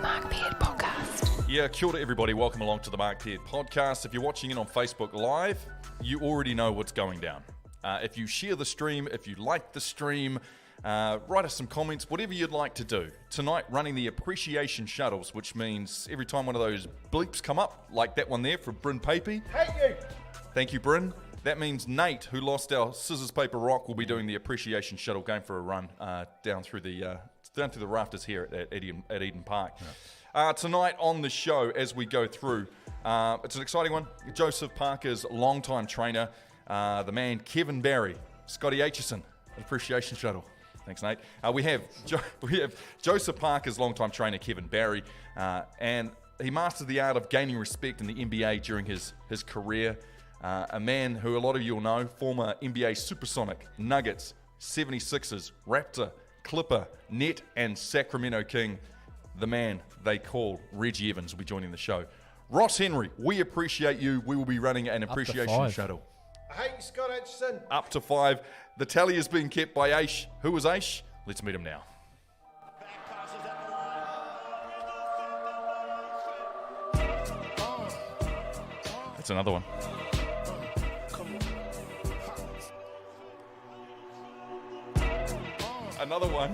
Marc Peard Podcast. Yeah, kia ora everybody. Welcome along to the Marc Peard Podcast. If you're watching in on Facebook Live, you already know what's going down. If you share the stream, if you like the stream, write us some comments, whatever you'd like to do. Tonight, running the appreciation shuttles, which means every time one of those bleeps come up, like that one there from Bryn Papey. Hate you! Thank you, Bryn. That means Nate, who lost our scissors, paper, rock, will be doing the appreciation shuttle, going for a run down through the rafters here at Eden Park. Yeah. Tonight on the show, as we go through, it's an exciting one. Joseph Parker's longtime trainer, the man Kevin Barry, Scotty Aitchison, appreciation shuttle. Thanks, Nate. We have Joseph Parker's longtime trainer, Kevin Barry, and he mastered the art of gaining respect in the NBA during his career. A man who a lot of you will know, former NBA Supersonic, Nuggets, 76ers, Raptor, Clipper, Net, and Sacramento King. The man they call Reggie Evans will be joining the show. Ross Henry, we appreciate you. We will be running an appreciation shuttle. Hey, Scott Aitchison. Up to 5. The tally is being kept by Aish. Who is Aish? Let's meet him now. That's another one. Another one.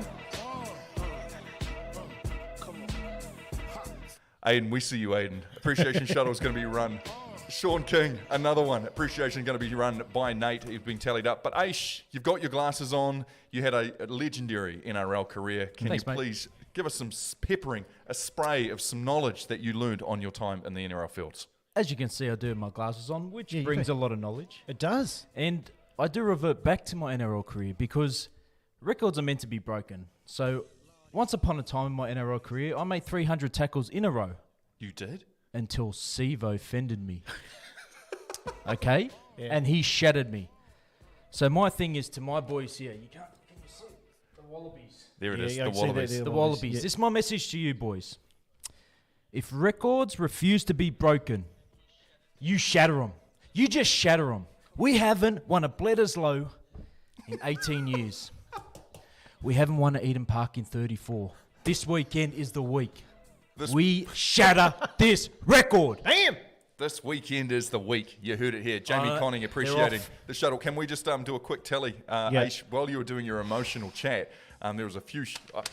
Aiden, we see you, Aiden. Appreciation shuttle is going to be run. Sean King, another one. Appreciation going to be run by Nate. He's been tallied up. But Aish, you've got your glasses on. You had a legendary NRL career. Thanks, you please give us some peppering, a spray of some knowledge that you learned on your time in the NRL fields? As you can see, I do have my glasses on, which brings a lot of knowledge. It does. And I do revert back to my NRL career because records are meant to be broken. So once upon a time in my NRL career, I made 300 tackles in a row. You did? Until Sevo fended me. Okay? Yeah. And he shattered me. So my thing is to my boys here, can you see it? The Wallabies. There it is, yeah, the Wallabies. The Wallabies. Yeah. This is my message to you boys. If records refuse to be broken, you shatter them. You just shatter them. We haven't won a Bledisloe in 18 years. We haven't won at Eden Park in 34. This weekend is the week. We shatter this record. Damn! This weekend is the week. You heard it here. Jamie Conning appreciating the shuttle. Can we just do a quick tally? Aish, while you were doing your emotional chat, there was a few.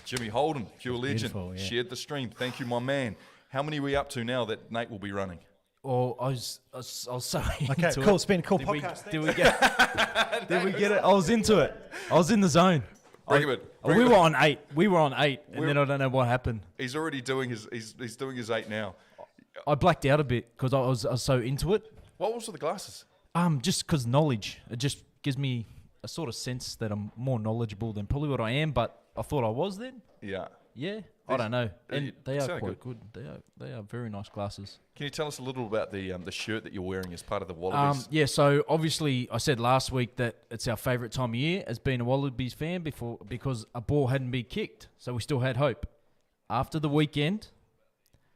Jimmy Holden, pure legend, shared the stream. Thank you, my man. How many are we up to now that Nate will be running? Well, I was so Okay, into cool. it. It's been a cool podcast. Did we get it? I was into it. I was in the zone. Bring him in. We were on 8. And then I don't know what happened. He's already doing he's doing his 8 now. I blacked out a bit because I was so into it. What was with the glasses? Just because knowledge. It just gives me a sort of sense that I'm more knowledgeable than probably what I am, but I thought I was then. Yeah. Yeah. I don't know. And they are sound quite good. They are very nice glasses. Can you tell us a little about the shirt that you're wearing as part of the Wallabies? Yeah, so obviously I said last week that it's our favourite time of year as being a Wallabies fan because a ball hadn't been kicked, so we still had hope. After the weekend,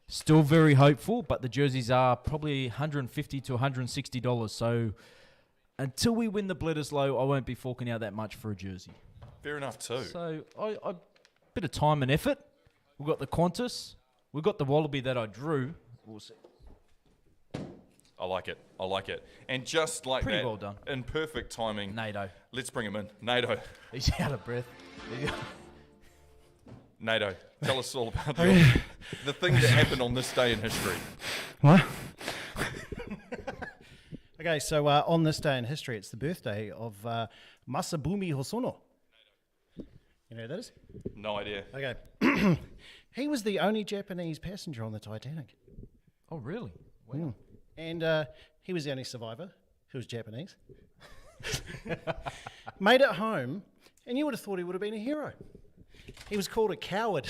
still very hopeful, but the jerseys are probably $150 to $160. So until we win the Bledisloe, I won't be forking out that much for a jersey. Fair enough too. So I bit of time and effort. We've got the Qantas. We've got the Wallaby that I drew. We'll see. I like it. And just like Pretty that, well done. in perfect timing, NATO. let's bring him in. NATO. He's out of breath. NATO, tell us all about the thing that happened on this day in history. What? Okay, so on this day in history, it's the birthday of Masabumi Hosono. You know who that is? No idea. Okay. He was the only Japanese passenger on the Titanic. Oh, really? Wow. And he was the only survivor who was Japanese. Made it home, and you would have thought he would have been a hero. He was called a coward.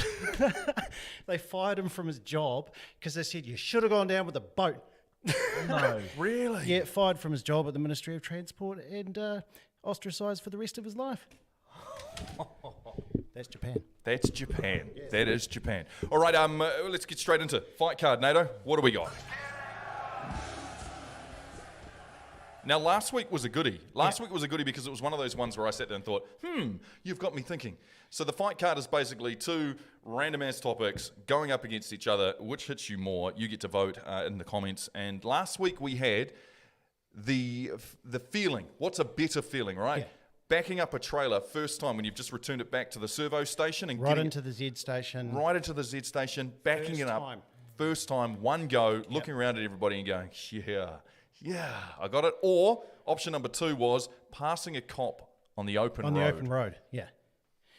They fired him from his job because they said, you should have gone down with a boat. No. Really? Yeah, fired from his job at the Ministry of Transport and ostracised for the rest of his life. That's Japan. That's Japan. Yes, that is Japan. All right, let's get straight into fight card, NATO. What do we got? Now, last week was a goodie. Last week was a goodie because it was one of those ones where I sat there and thought, you've got me thinking. So the fight card is basically 2 random-ass topics going up against each other. Which hits you more? You get to vote in the comments. And last week we had the feeling. What's a better feeling, right? Yeah. Backing up a trailer first time when you've just returned it back to the servo station. And Right into the Z station. Right into the Z station, backing First it up. time. First time, one go, looking around at everybody and going, yeah, I got it. Or option number 2 was passing a cop on the open road. On the open road, yeah.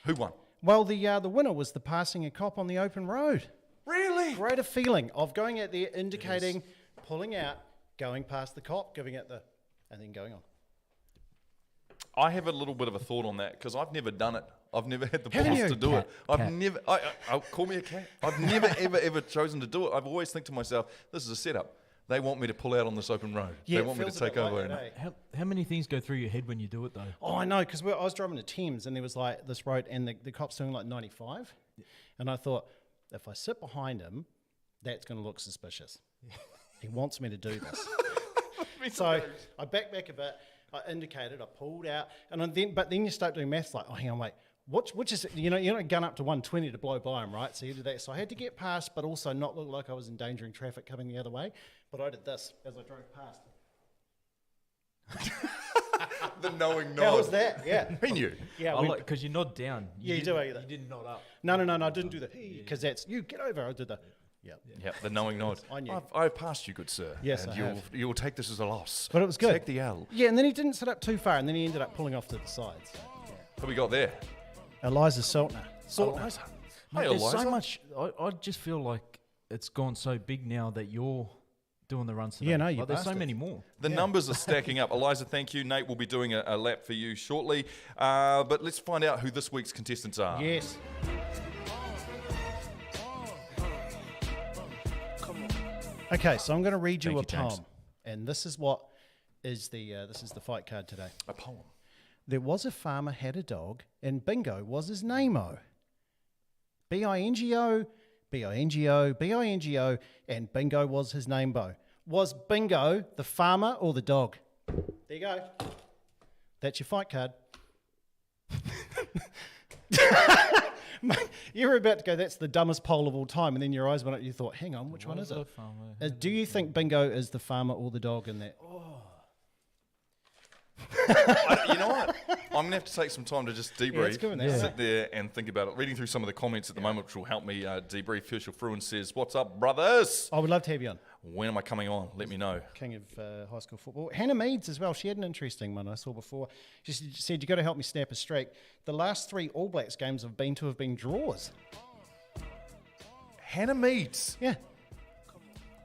Who won? Well, the winner was the passing a cop on the open road. Really? Greater feeling of going out there, indicating, pulling out, going past the cop, giving it and then going on. I have a little bit of a thought on that because I've never done it. I've never had the Haven't balls you? to do Cat, it. I've cat. never. I'll call me a cat. I've never ever chosen to do it. I've always think to myself, this is a setup. They want me to pull out on this open road. Yeah, they it want me to feels a bit take over. like and that, eh? How many things go through your head when you do it, though? Oh, I know, because I was driving to Thames and there was like this road and the cop's doing like 95. And I thought, if I sit behind him, that's going to look suspicious. He wants me to do this. So I backed back a bit, I indicated, I pulled out, and but then you start doing maths like, oh, hang on, wait, which is, you don't gun up to 120 to blow by him, right? So you did that. So I had to get past, but also not look like I was endangering traffic coming the other way. But I did this as I drove past. The knowing nod. How was that? Yeah. He knew. Yeah, Because you nod down. Yeah, you do either. You didn't nod up. No, I didn't do the because that's you get over. I did the Yeah, the knowing nod. I knew. I've passed you, good sir. Yes, and I you'll have. you'll take this as a loss. But it was good. Take the L. Yeah, and then he didn't sit up too far, and then he ended up pulling off to the side. So. Who we got there? Eliza Saltner. Eliza. Mate, Hey, there's Eliza. so much. I just feel like it's gone so big now that you're doing the runs today. Yeah, no, you Like, there's so bastard. many more. The numbers are stacking up. Eliza, thank you. Nate will be doing a lap for you shortly. But let's find out who this week's contestants are. Yes. Okay, so I'm going to read you Thank a you, James. poem, and this is what is the fight card today. A poem. There was a farmer had a dog, and Bingo was his name-o. B-I-N-G-O, B-I-N-G-O, B-I-N-G-O, and Bingo was his name-bo. Was Bingo the farmer or the dog? There you go. That's your fight card. You were about to go, that's the dumbest poll of all time, and then your eyes went up, you thought, hang on, which one is it? Do you think Bingo is the farmer or the dog in that? You know what? I'm going to have to take some time to just debrief, it's good, yeah. sit there and think about it. Reading through some of the comments at the moment, which will help me debrief. Herschel Fruin says, what's up, brothers? I would love to have you on. When am I coming on? Let me know. King of high school football. Hannah Meads as well. She had an interesting one I saw before. She said, you got to help me snap a streak. The last 3 All Blacks games have been draws. Hannah Meads. Yeah.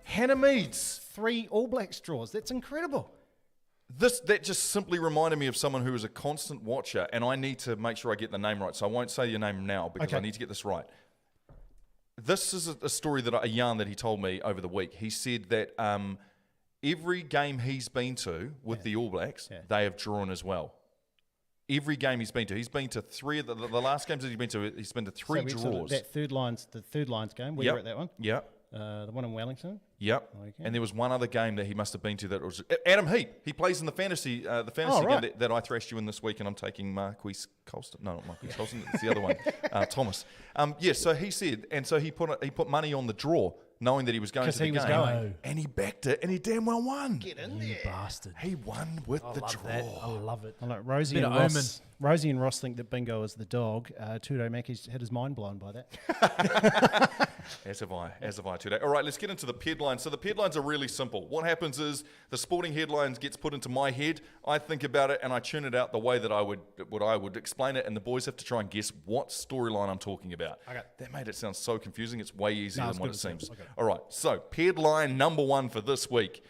Hannah Meads. 3 All Blacks draws. That's incredible. That just simply reminded me of someone who is a constant watcher, and I need to make sure I get the name right. So I won't say your name now because Okay. I need to get this right. This is a story a yarn that he told me over the week. He said that every game he's been to with the All Blacks, they have drawn as well. Every game he's been to 3 of the last games that he's been to, he's been to 3 So we draws. saw that the third lines game. We were at that one. Yep. The one in Wellington. Yep. Okay. And there was one other game that he must have been to that was Adam Heap. He plays in the fantasy right. game that I thrashed you in this week, and I'm taking Marquise Colston. No, not Marquise Colston. It's the other one, Thomas. So he said, and so he put money on the draw, knowing that he was going to 'Cause the he game, was going. and he backed it, and he damn well won. Get in You there. bastard. He won with the love draw. that. I love it. I like Rosie Bit and of Ross. Rosie and Ross think that Bingo is the dog. Tudo Mackey's had his mind blown by that. As have I today. All right, let's get into the headlines. So the headlines are really simple. What happens is the sporting headlines gets put into my head. I think about it and I tune it out the way that I would explain it, and the boys have to try and guess what storyline I'm talking about. Okay. That made it sound so confusing. It's way easier No, than what it it's good. seems. Okay. All right, so headline number 1 for this week.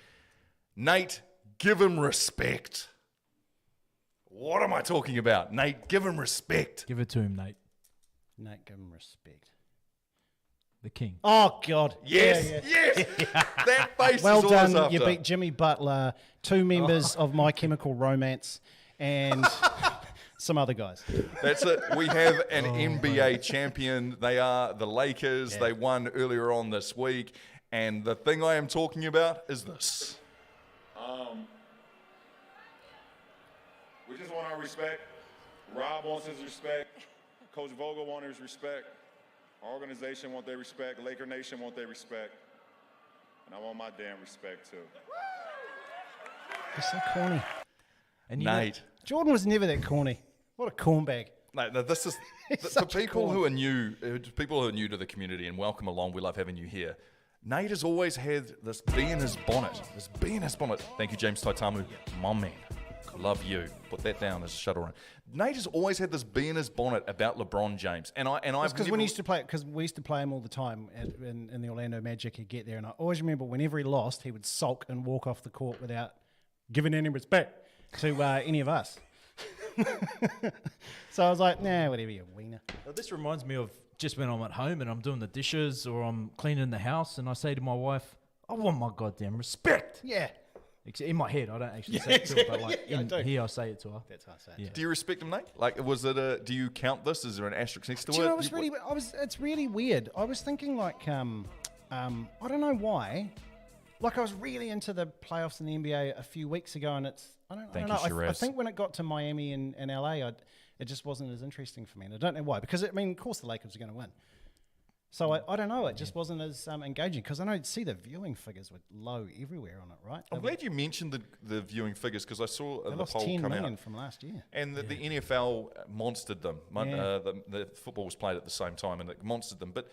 Nate, give him respect. What am I talking about? Nate, give him respect. Give it to him, Nate. Nate, give him respect. The king. Oh, God. Yes, Yeah, yes. That face Well is all I was done. after. You beat Jimmy Butler, 2 members of My Chemical Romance, and some other guys. That's it. We have an NBA champion. They are the Lakers. Yeah. They won earlier on this week. And the thing I am talking about is this. We just want our respect. Rob wants his respect. Coach Vogel wants his respect. Our organization want their respect. Laker Nation want their respect. And I want my damn respect, too. You're so corny. And you know- Nate. Jordan was never that corny. What a cornbag. No, this is for such a people corn. who are new. People who are new to the community, and welcome along. We love having you here. Nate has always had this bee in his bonnet. Thank you, James Taitamu, my man. Love you. Put that down as a shuttle run. Nate has always had this bee in his bonnet about LeBron James, and I've Because never, when he used to play, because we used to play him all the time in the Orlando Magic, he'd get there, and I always remember whenever he lost, he would sulk and walk off the court without giving any respect to any of us. So I was like, nah, whatever, you wiener. Well, this reminds me of just when I'm at home and I'm doing the dishes or I'm cleaning the house and I say to my wife, I want my goddamn respect. Yeah, In my head, I don't actually say it to her, but like yeah, I in do. here I say it to her. that's how I say it. Yeah. do you respect him, Nate? Like, was it a? Do you count this? Is there an asterisk next to Do it? you know, it's really weird. I was thinking like, I don't know why. Like I was really into the playoffs in the NBA a few weeks ago, and I don't Thank know. you, I Shiraz. think when it got to Miami and LA, it just wasn't as interesting for me, and I don't know why. Because of course the Lakers are going to win. So I don't know. It just wasn't as engaging because I know see the viewing figures were low everywhere on it, right? I'm glad you mentioned the viewing figures because I saw They the lost poll 10 come million out. from last year. And the NFL monstered them. Yeah. The football was played at the same time and it monstered them. But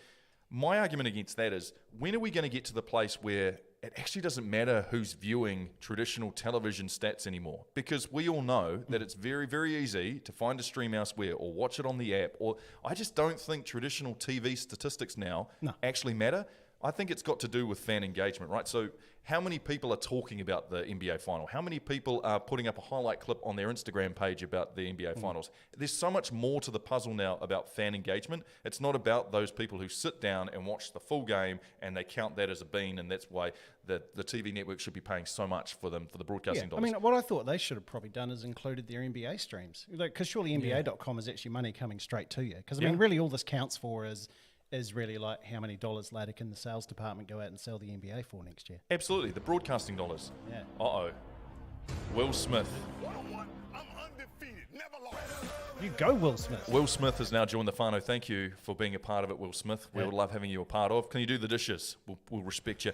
my argument against that is, when are we going to get to the place where it actually doesn't matter who's viewing traditional television stats anymore? Because we all know that it's very, very easy to find a stream elsewhere or watch it on the app. Or I just don't think traditional TV statistics now actually matter. I think it's got to do with fan engagement, right? So how many people are talking about the NBA final? How many people are putting up a highlight clip on their Instagram page about the NBA finals? There's so much more to the puzzle now about fan engagement. It's not about those people who sit down and watch the full game and they count that as a bean, and that's why the TV network should be paying so much for them for the broadcasting dollars. I mean, what I thought they should have probably done is included their NBA streams. Because surely NBA.com is actually money coming straight to you. Because, I mean, really all this counts for is really like how many dollars later can the sales department go out and sell the NBA for next year. Absolutely, the broadcasting dollars. Yeah. Uh-oh. Will Smith. You go, Will Smith. Will Smith has now joined the whānau. Thank you for being a part of it, Will Smith. We would love having you a part of. Can you do the dishes? We'll respect you.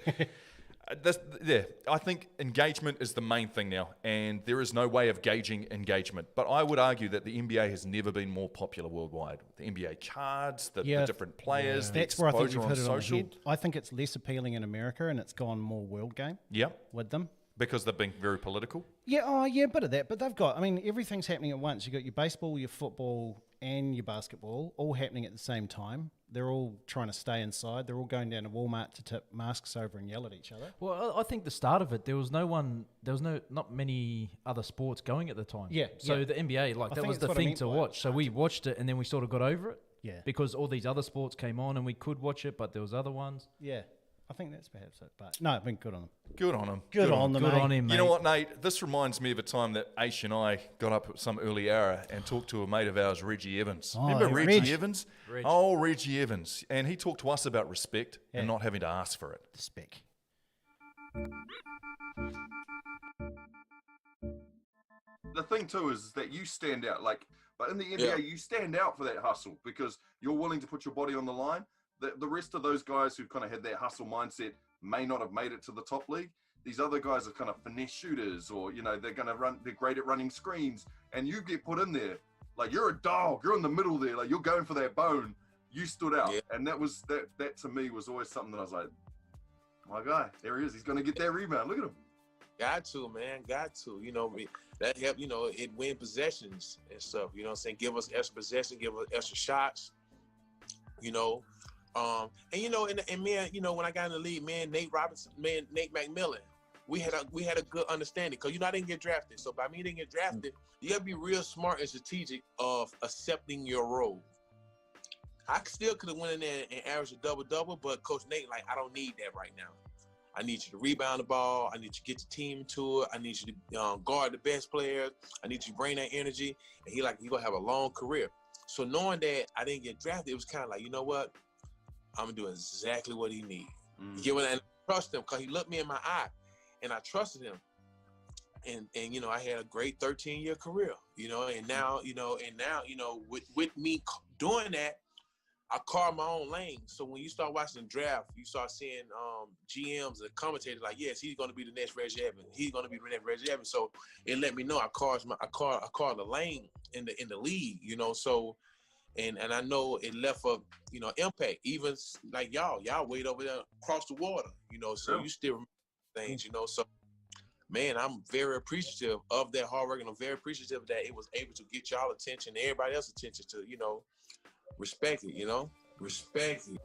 I think engagement is the main thing now, and there is no way of gauging engagement. But I would argue that the NBA has never been more popular worldwide. The NBA cards, the different players, the That's where I think exposure you've on hit it on the social. head. I think it's less appealing in America, and it's gone more world game Yeah, with them. because they've been very political. Yeah, a bit of that. But they've got, I mean, everything's happening at once. You've got your baseball, your football, and your basketball all happening at the same time. They're all trying to stay inside. They're all going down to Walmart to tip masks over and yell at each other. Well, I think the start of it, there was not many other sports going at the time. Yeah, So yeah. the NBA, like I that think was it's the what I thing meant to by watch. So we watched it and then we sort of got over it. Yeah. Because all these other sports came on and we could watch it, but there was other ones. Yeah, I think that's perhaps it. But no, I've been good on them. Good on him. Good on them, Good mate. on him, mate. You know what, Nate? This reminds me of a time that Aish and I got up at some early hour and talked to a mate of ours, Reggie Evans. Oh, Remember yeah, Reggie Reg. Evans? Reg. Oh, Reggie Evans. And he talked to us about respect Yeah. and not having to ask for it. The spec. The thing, too, is that you stand out. But in the NBA, you stand out for that hustle because you're willing to put your body on the line. The rest of those guys who kind of had that hustle mindset may not have made it to the top league. These other guys are kind of finesse shooters, or they're going to run. They're great at running screens, and you get put in there like you're a dog. You're in the middle there, like you're going for that bone. You stood out, and that to me was always something that I was like, my guy, there he is. He's going to get that rebound. Look at him. Got to, man. Got to. That help, it win possessions and stuff. You know what I'm saying? Give us extra possession, give us extra shots. And man, when I got in the league, man, Nate Robinson, man, Nate McMillan, we had a good understanding because I didn't get drafted. So by me didn't get drafted, you gotta be real smart and strategic of accepting your role. I still could have went in there and averaged a double-double, but Coach Nate, I don't need that right now. I need you to rebound the ball. I need you to get the team to it. I need you to guard the best players. I need you to bring that energy. And he gonna have a long career. So knowing that I didn't get drafted, it was kind of like, you know what? I'm doing exactly what he needs. You get what I trust him because he looked me in my eye, and I trusted him. you know, I had a great 13-year career, you know, and now, with me doing that, I carved my own lane. So when you start watching the draft, you start seeing GMs and commentators like, yes, he's going to be the next Reggie Evans. He's going to be the next Reggie Evans. So it let me know I carved the lane in the league, you know. So and I know it left a impact. Even like y'all wait over there across the water, you know. So you still remember things, you know. So man, I'm very appreciative of that hard work, and I'm very appreciative that it was able to get y'all attention, everybody else's attention to, you know. Respect it, you know? Respect it,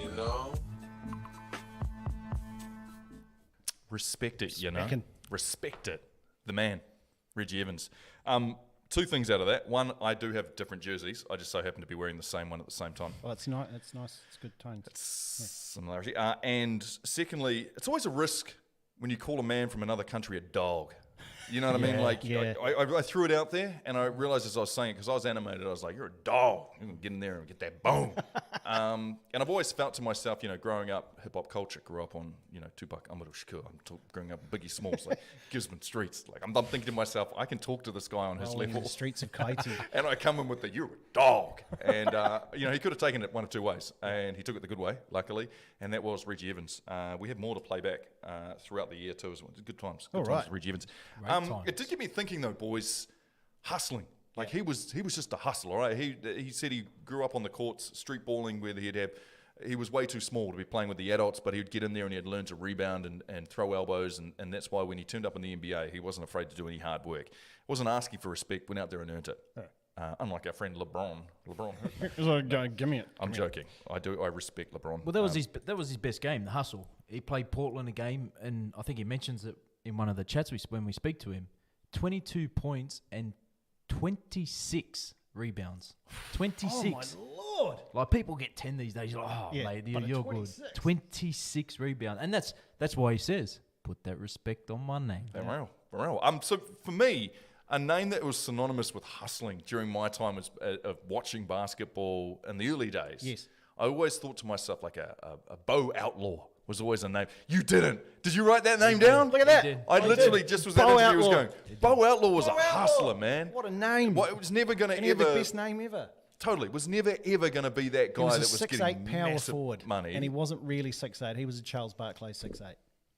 you know? Respect it, you know? Respect it. The man, Reggie Evans. Two things out of that. One, I do have different jerseys. I just so happen to be wearing the same one at the same time. Oh, it's nice. It's nice. It's good tones. It's similarity. And secondly, it's always a risk when you call a man from another country a dog. You know what I mean? Like, I threw it out there, and I realized as I was saying it, because I was animated, I was like, you're a dog. You can get in there and get that bone. And I've always felt to myself, you know, growing up, hip-hop culture, grew up on, you know, Tupac Amaru Shakur. Growing up Biggie Smalls, like Gisborne Streets. Like, I'm thinking to myself, I can talk to this guy on his level. The streets of Kaiti. And I come in with the, you're a dog. And, you know, he could have taken it one of two ways. And he took it the good way, luckily. And that was Reggie Evans. We have more to play back throughout the year, too. As well. Good times. Good times with Reggie Evans. It did get me thinking, though, boys, hustling. Like, he was just a hustler, right? He said he grew up on the courts, street balling, where he was way too small to be playing with the adults, but he would get in there and he had learned to rebound and throw elbows, and that's why when he turned up in the NBA, he wasn't afraid to do any hard work. Wasn't asking for respect, went out there and earned it. Unlike our friend LeBron. Give me it. I'm joking. I respect LeBron. Well, that was his best game, the hustle. He played Portland a game, and I think he mentions it in one of the chats when we speak to him. 22 points and 26 rebounds. 26. Oh, my Lord. Like, people get 10 these days. You're like, oh, mate, you're good. 26 rebounds. And that's why he says, put that respect on my name. For real. So, for me, a name that was synonymous with hustling during my time of watching basketball in the early days. Yes. I always thought to myself, like a Bo Outlaw was always a name. You didn't. Did you write that name down? Look at that. I literally just was that interview was going. Bo Outlaw was a hustler, man. What a name. Well, it was never going to ever. He had the best name ever. Totally. It was never ever going to be that guy that was getting 6'8" power massive forward. money. And he wasn't really 6'8". He was a Charles Barkley 6'8".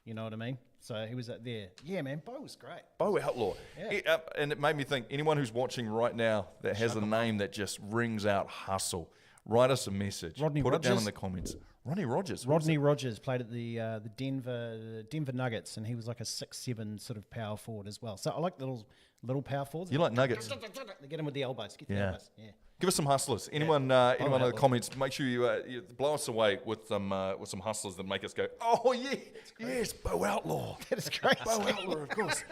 You know what I mean? So he was up there. Yeah, man. Bo was great. Bo Outlaw. Yeah. And it made me think, anyone who's watching right now that has a name that just rings out hustle, write us a message. Put it down in the comments. Rodney Rogers. Rodney Rogers played at the Denver Nuggets, and he was like a 6'7" sort of power forward as well. So I like little power forwards. You like Nuggets? They get him with the elbows. Get the elbows. Yeah. Give us some hustlers. Anyone in the comments, make sure you blow us away with some hustlers that make us go, oh yeah, yes, Bo Outlaw. That is great. Bo Outlaw, of course.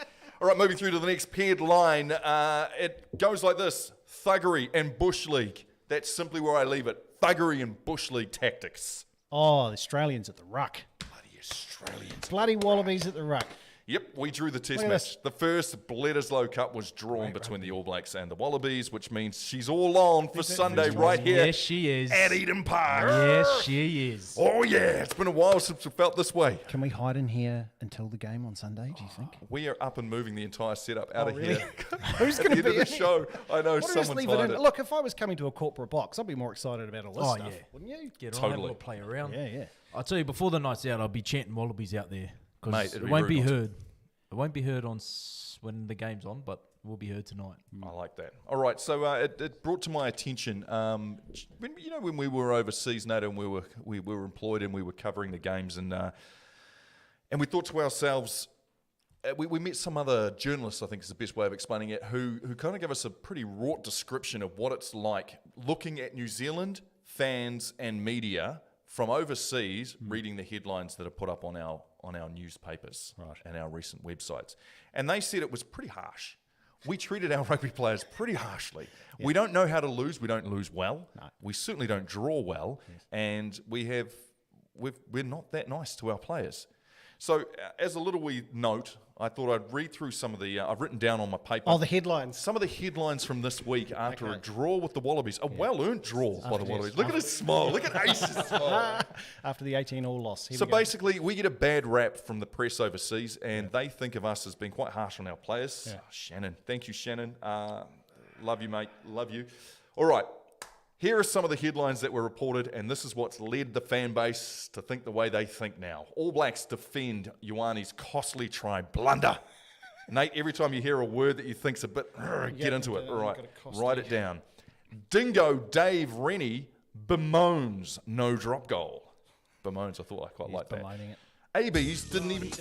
All right, moving through to the next paired line. It goes like this: thuggery and bush league. That's simply where I leave it. Thuggery and bush league tactics. Oh, the Australians at the ruck. Bloody Australians. Bloody Wallabies at the ruck. Yep, we drew the test Look at match. this. The first Bledisloe Cup was drawn between the All Blacks and the Wallabies, which means she's all on for Sunday right here Yes, she is. at Eden Park. Yes, she is. Oh, yeah. It's been a while since we felt this way. Can we hide in here until the game on Sunday, do you think? We are up and moving the entire setup out of really? here. Who's At going the to end be of the show. I know Why don't we just someone's leave it hiding in? it. Look, if I was coming to a corporate box, I'd be more excited about all this Oh, stuff, yeah. wouldn't you? Get on, Totally. have a little play around. Yeah. I'll tell you, before the night's out, I'll be chanting Wallabies out there. Mate, Because it'll it be won't be rude not to. heard. It won't be heard on when the game's on, but it will be heard tonight. I like that. All right, so it brought to my attention when we were overseas, Nato, and we were employed and we were covering the games, and we thought to ourselves, we met some other journalists, I think is the best way of explaining it, who kind of gave us a pretty wrought description of what it's like looking at New Zealand fans and media from overseas, reading the headlines that are put up on our newspapers and our recent websites. And they said it was pretty harsh. We treated our rugby players pretty harshly. Yeah. We don't know how to lose. We don't lose well. No. We certainly don't draw well. Yes. And we're not that nice to our players. So, as a little wee note, I thought I'd read through some of the. I've written down on my paper. Oh, the headlines. Some of the headlines from this week after a draw with the Wallabies. A well-earned draw by the Wallabies. Look at his smile. Look at Ace's smile. After the 18-all loss. Here So we go. basically, we get a bad rap from the press overseas, and they think of us as being quite harsh on our players. Yeah. Shannon. Thank you, Shannon. Love you, mate. Love you. All right. Here are some of the headlines that were reported, and this is what's led the fan base to think the way they think now. All Blacks defend Ioane's costly try blunder. Nate, every time you hear a word that you think's a bit, get into it. All right, write it down. Dingo Dave Rennie bemoans no drop goal. Bemoans, I thought I quite liked that. Bemoaning it. ABs didn't even...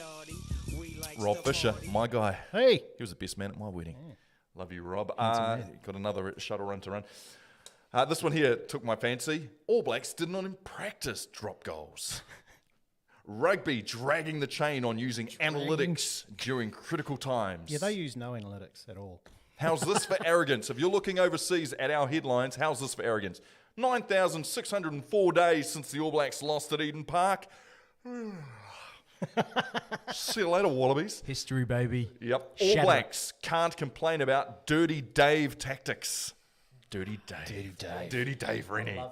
Rob Fisher, my guy. Hey. He was the best man at my wedding. Love you, Rob. Got another shuttle run to run. This one here took my fancy. All Blacks did not in practice drop goals. Rugby dragging the chain on using analytics during critical times. Yeah, they use no analytics at all. How's this for arrogance? If you're looking overseas at our headlines, how's this for arrogance? 9,604 days since the All Blacks lost at Eden Park. See you later, Wallabies. History, baby. Yep. Shatter. All Blacks can't complain about Dirty Dave tactics. Dirty Dave. Dirty Dave. Dirty Dave Rennie.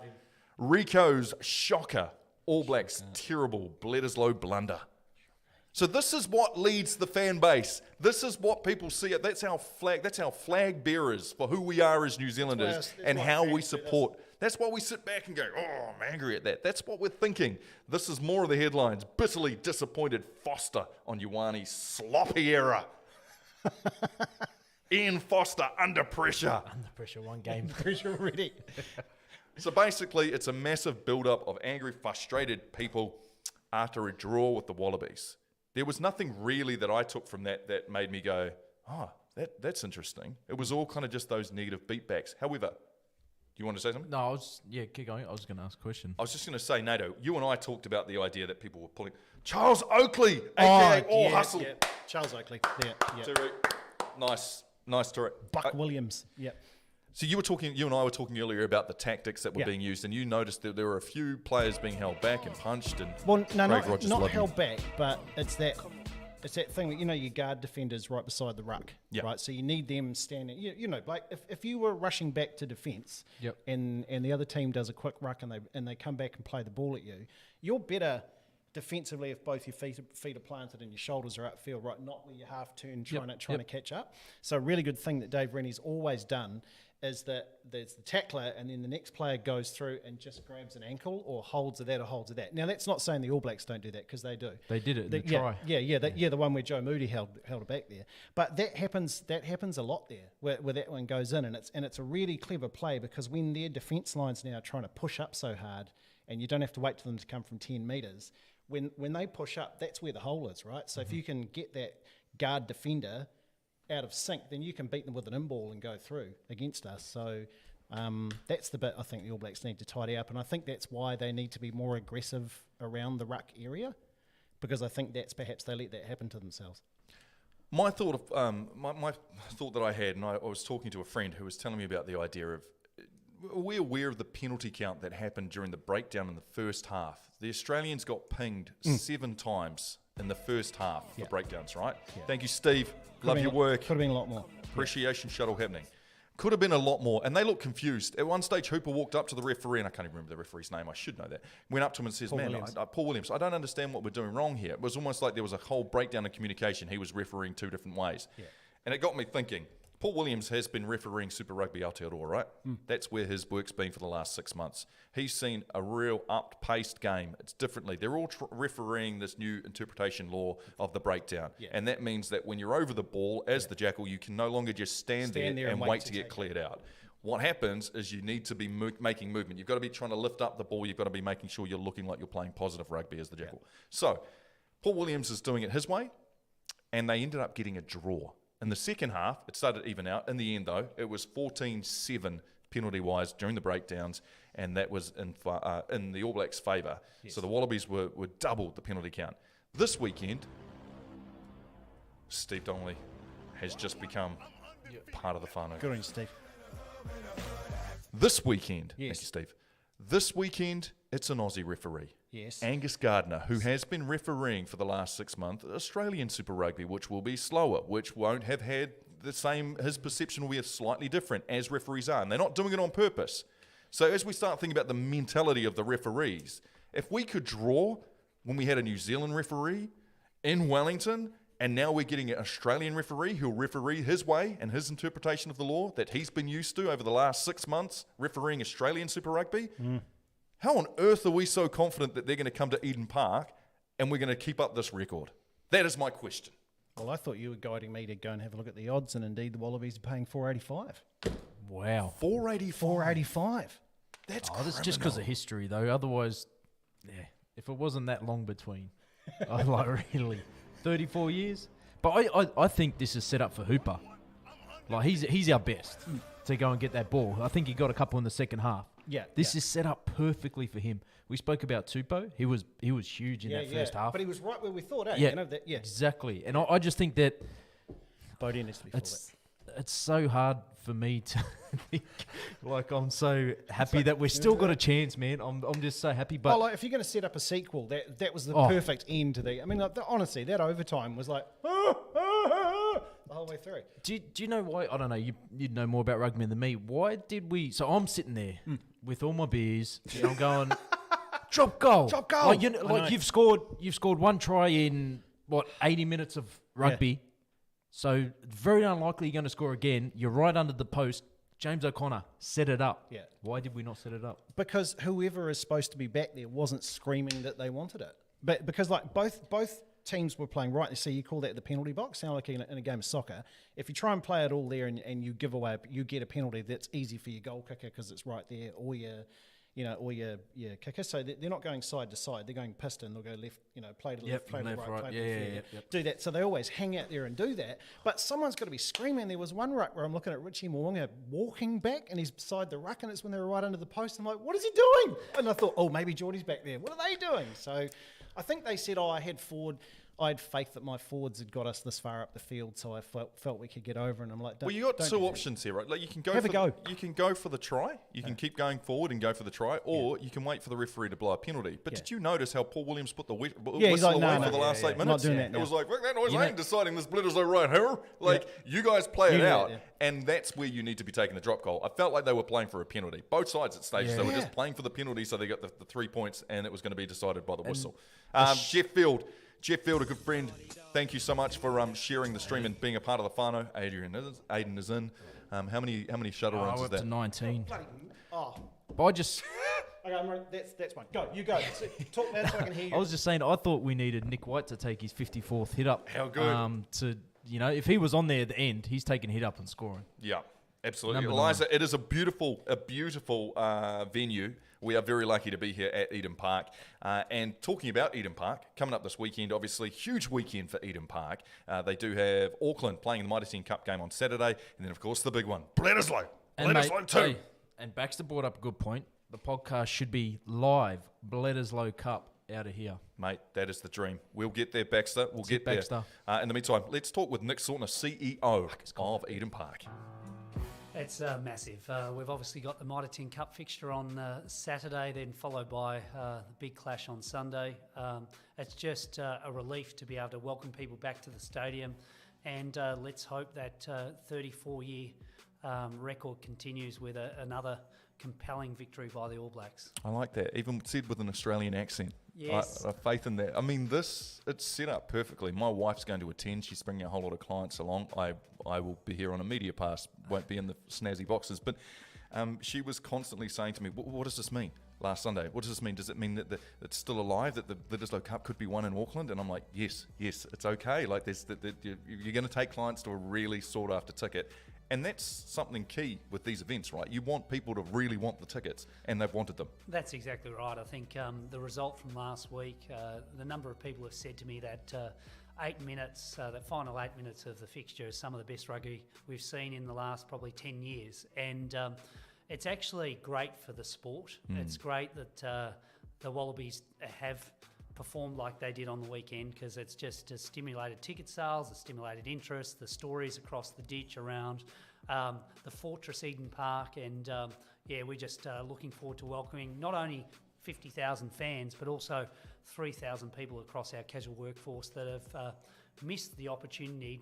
Rico's shocker. All Blacks terrible Bledisloe blunder. So this is what leads the fan base. This is what people see it. That's our flag. That's our flag bearers for who we are as New Zealanders That's and what how fans we do, support. That's why we sit back and go, oh, I'm angry at that. That's what we're thinking. This is more of the headlines. Bitterly disappointed Foster on Ioane's sloppy error. Ian Foster under pressure. Under pressure, one game. Pressure already. So basically, it's a massive build-up of angry, frustrated people after a draw with the Wallabies. There was nothing really that I took from that that made me go, oh, that's interesting. It was all kind of just those negative beatbacks. However, do you want to say something? No, keep going. I was going to ask a question. I was just going to say, Nato, you and I talked about the idea that people were pulling Charles Oakley, a.k.a. All Hustle. Yeah. Charles Oakley. Yeah. Terry, nice to it. Buck Williams. Yeah. So you and I were talking earlier about the tactics that were being used, and you noticed that there were a few players being held back and punched. And Well, no, Craig Rogers not loved held him. back, but it's that thing that, you guard defenders right beside the ruck, Yeah. right? So you need them standing. Like if you were rushing back to defence, Yep. and the other team does a quick ruck and they come back and play the ball at you, you're better defensively if both your feet are planted and your shoulders are upfield, right? Not where you half turn trying to catch up. So a really good thing that Dave Rennie's always done is that there's the tackler and then the next player goes through and just grabs an ankle or holds of that. Now, that's not saying the All Blacks don't do that, because they do. They did it in the yeah, try. the one where Joe Moody held it back there. But that happens a lot there, where that one goes in, and it's a really clever play, because when their defence line's now trying to push up so hard, and you don't have to wait for them to come from 10 metres, when they push up, that's where the hole is, right? So if you can get that guard defender out of sync, then you can beat them with an in-ball and go through against us. So that's the bit I think the All Blacks need to tidy up, and I think that's why they need to be more aggressive around the ruck area, because I think that's perhaps they let that happen to themselves. My thought of my thought that I had, and I was talking to a friend who was telling me about the idea of, are we aware of the penalty count that happened during the breakdown in the first half? The Australians got pinged 7 times in the first half for breakdowns, right? Yeah. Thank you, Steve. Love your work. Could have been a lot more. Appreciation shuttle happening. Could have been a lot more. And they looked confused. At one stage, Hooper walked up to the referee, and I can't even remember the referee's name. I should know that. Went up to him and says, Paul Williams, I don't understand what we're doing wrong here. It was almost like there was a whole breakdown in communication. He was refereeing 2 different ways. Yeah. And it got me thinking, Paul Williams has been refereeing Super Rugby Aotearoa, right? That's where his work's been for the last 6 months. He's seen a real up-paced game. It's differently. They're all refereeing this new interpretation law of the breakdown. Yeah. And that means that when you're over the ball as the Jackal, you can no longer just stand there and wait to get cleared out. What happens is you need to be making movement. You've got to be trying to lift up the ball. You've got to be making sure you're looking like you're playing positive rugby as the Jackal. Yeah. So Paul Williams is doing it his way, and they ended up getting a draw. In the second half, it started to even out. In the end, though, it was 14-7 penalty-wise during the breakdowns, and that was in the All Blacks' favour. Yes. So the Wallabies were doubled the penalty count. This weekend, Steve Donnelly has just become part of the whānau. Good on you, Steve. This weekend, yes. Thank you, Steve. This weekend, it's an Aussie referee. Yes. Angus Gardner, who has been refereeing for the last 6 months Australian Super Rugby, which will be slower, which won't have had the same, his perception will be slightly different as referees are, and they're not doing it on purpose. So as we start thinking about the mentality of the referees, if we could draw when we had a New Zealand referee in Wellington, and now we're getting an Australian referee who'll referee his way and his interpretation of the law that he's been used to over the last 6 months refereeing Australian Super Rugby, how on earth are we so confident that they're going to come to Eden Park and we're going to keep up this record? That is my question. Well, I thought you were guiding me to go and have a look at the odds, and indeed the Wallabies are paying $4.85. Wow. 4.85. That's That's just because of history, though. Otherwise, yeah, if it wasn't that long between, I like really 34 years. But I think this is set up for Hooper. Like he's our best to go and get that ball. I think he got a couple in the second half. Yeah, This is set up perfectly for him. We spoke about Tupou. He was huge in that first half. But he was right where we thought, Yeah, You know, that, exactly. And I just think that Bodie needs to be fullback. it's so hard for me to think. Like, I'm so happy that we've still got a chance, man. I'm just so happy. But like if you're going to set up a sequel, that was the Oh. perfect end to the. I mean, honestly, that overtime was like the whole way through. do you know why? I don't know. You'd know more about rugby than me. Why did we? So I'm sitting there with all my beers, and I'm going, drop goal, Drop goal. Like, I know. you've scored one try in 80 minutes of rugby. So very unlikely you're going to score again. You're right under the post. James O'Connor set it up. Yeah. Why did we not set it up? Because whoever is supposed to be back there wasn't screaming that they wanted it. But because like both teams were playing right. So you call that the penalty box. Sound like in a game of soccer. If you try and play it all there and you give away, you get a penalty that's easy for your goal kicker because it's right there, or your kicker. So they're not going side to side. They're going piston. They'll go left, play to left, play to left, right, right. play to left. Yep. Do that. So they always hang out there and do that. But someone's got to be screaming. There was one ruck where I'm looking at Richie Mo'unga walking back and he's beside the ruck, and it's when they were right under the post. I'm like, what is he doing? And I thought, oh, maybe Geordie's back there. What are they doing? So I think they said, I had faith that my forwards had got us this far up the field, so I felt we could get over. And I'm like, Well, you got don't two do that. options here, right? Like you can go Have for a go. You can go for the try. You can keep going forward and go for the try, or you can wait for the referee to blow a penalty. But did you notice how Paul Williams put the whistle he's like, away no, for the last 8 I'm not minutes? doing that It now. was like, fuck that noise, You I know- ain't deciding this Bledisloe right here. Like, you guys play You it know out. that, And that's where you need to be taking the drop goal. I felt like they were playing for a penalty. Both sides at stages, they were just playing for the penalty, so they got the 3 points, and it was going to be decided by the whistle. Jeff Field, a good friend, thank you so much for sharing the stream and being a part of the whānau. Aiden is in. How many shuttle runs I is went to that? 19. Oh, But I just, okay, that's fine. Go, you go. Talk now so I can hear you. I was just saying, I thought we needed Nick White to take his 54th hit up. How good. To, if he was on there at the end, he's taking hit up and scoring. Yeah, absolutely. Number Eliza, it is a beautiful venue. We are very lucky to be here at Eden Park. And talking about Eden Park, coming up this weekend, obviously, huge weekend for Eden Park. They do have Auckland playing the Mitre 10 Cup game on Saturday. And then, of course, the big one, Bledisloe. Bledisloe too. Hey, and Baxter brought up a good point. The podcast should be live, Bledisloe Cup out of here. Mate, that is the dream. We'll get there, Baxter. We'll get Baxter. there. In the meantime, let's talk with Nick Sautner, CEO of Eden Park. It's massive. We've obviously got the Mitre 10 Cup fixture on Saturday, then followed by the big clash on Sunday. It's just a relief to be able to welcome people back to the stadium, and let's hope that 34-year record continues with another compelling victory by the All Blacks. I like that. Even said with an Australian accent. Yes. I have faith in that. I mean, it's set up perfectly. My wife's going to attend. She's bringing a whole lot of clients along. I will be here on a media pass, won't be in the snazzy boxes. But she was constantly saying to me, what does this mean? Last Sunday, what does this mean? Does it mean that it's still alive, that the Bledisloe Cup could be won in Auckland? And I'm like, yes, it's okay. Like, you're going to take clients to a really sought after ticket. And that's something key with these events, right? You want people to really want the tickets, and they've wanted them. That's exactly right. I think the result from last week, the number of people have said to me that 8 minutes, that final 8 minutes of the fixture is some of the best rugby we've seen in the last probably 10 years. And it's actually great for the sport. It's great that the Wallabies have performed like they did on the weekend, because it's just stimulated ticket sales, it's stimulated interest, the stories across the ditch around the Fortress Eden Park, and we're just looking forward to welcoming not only 50,000 fans, but also 3,000 people across our casual workforce that have missed the opportunity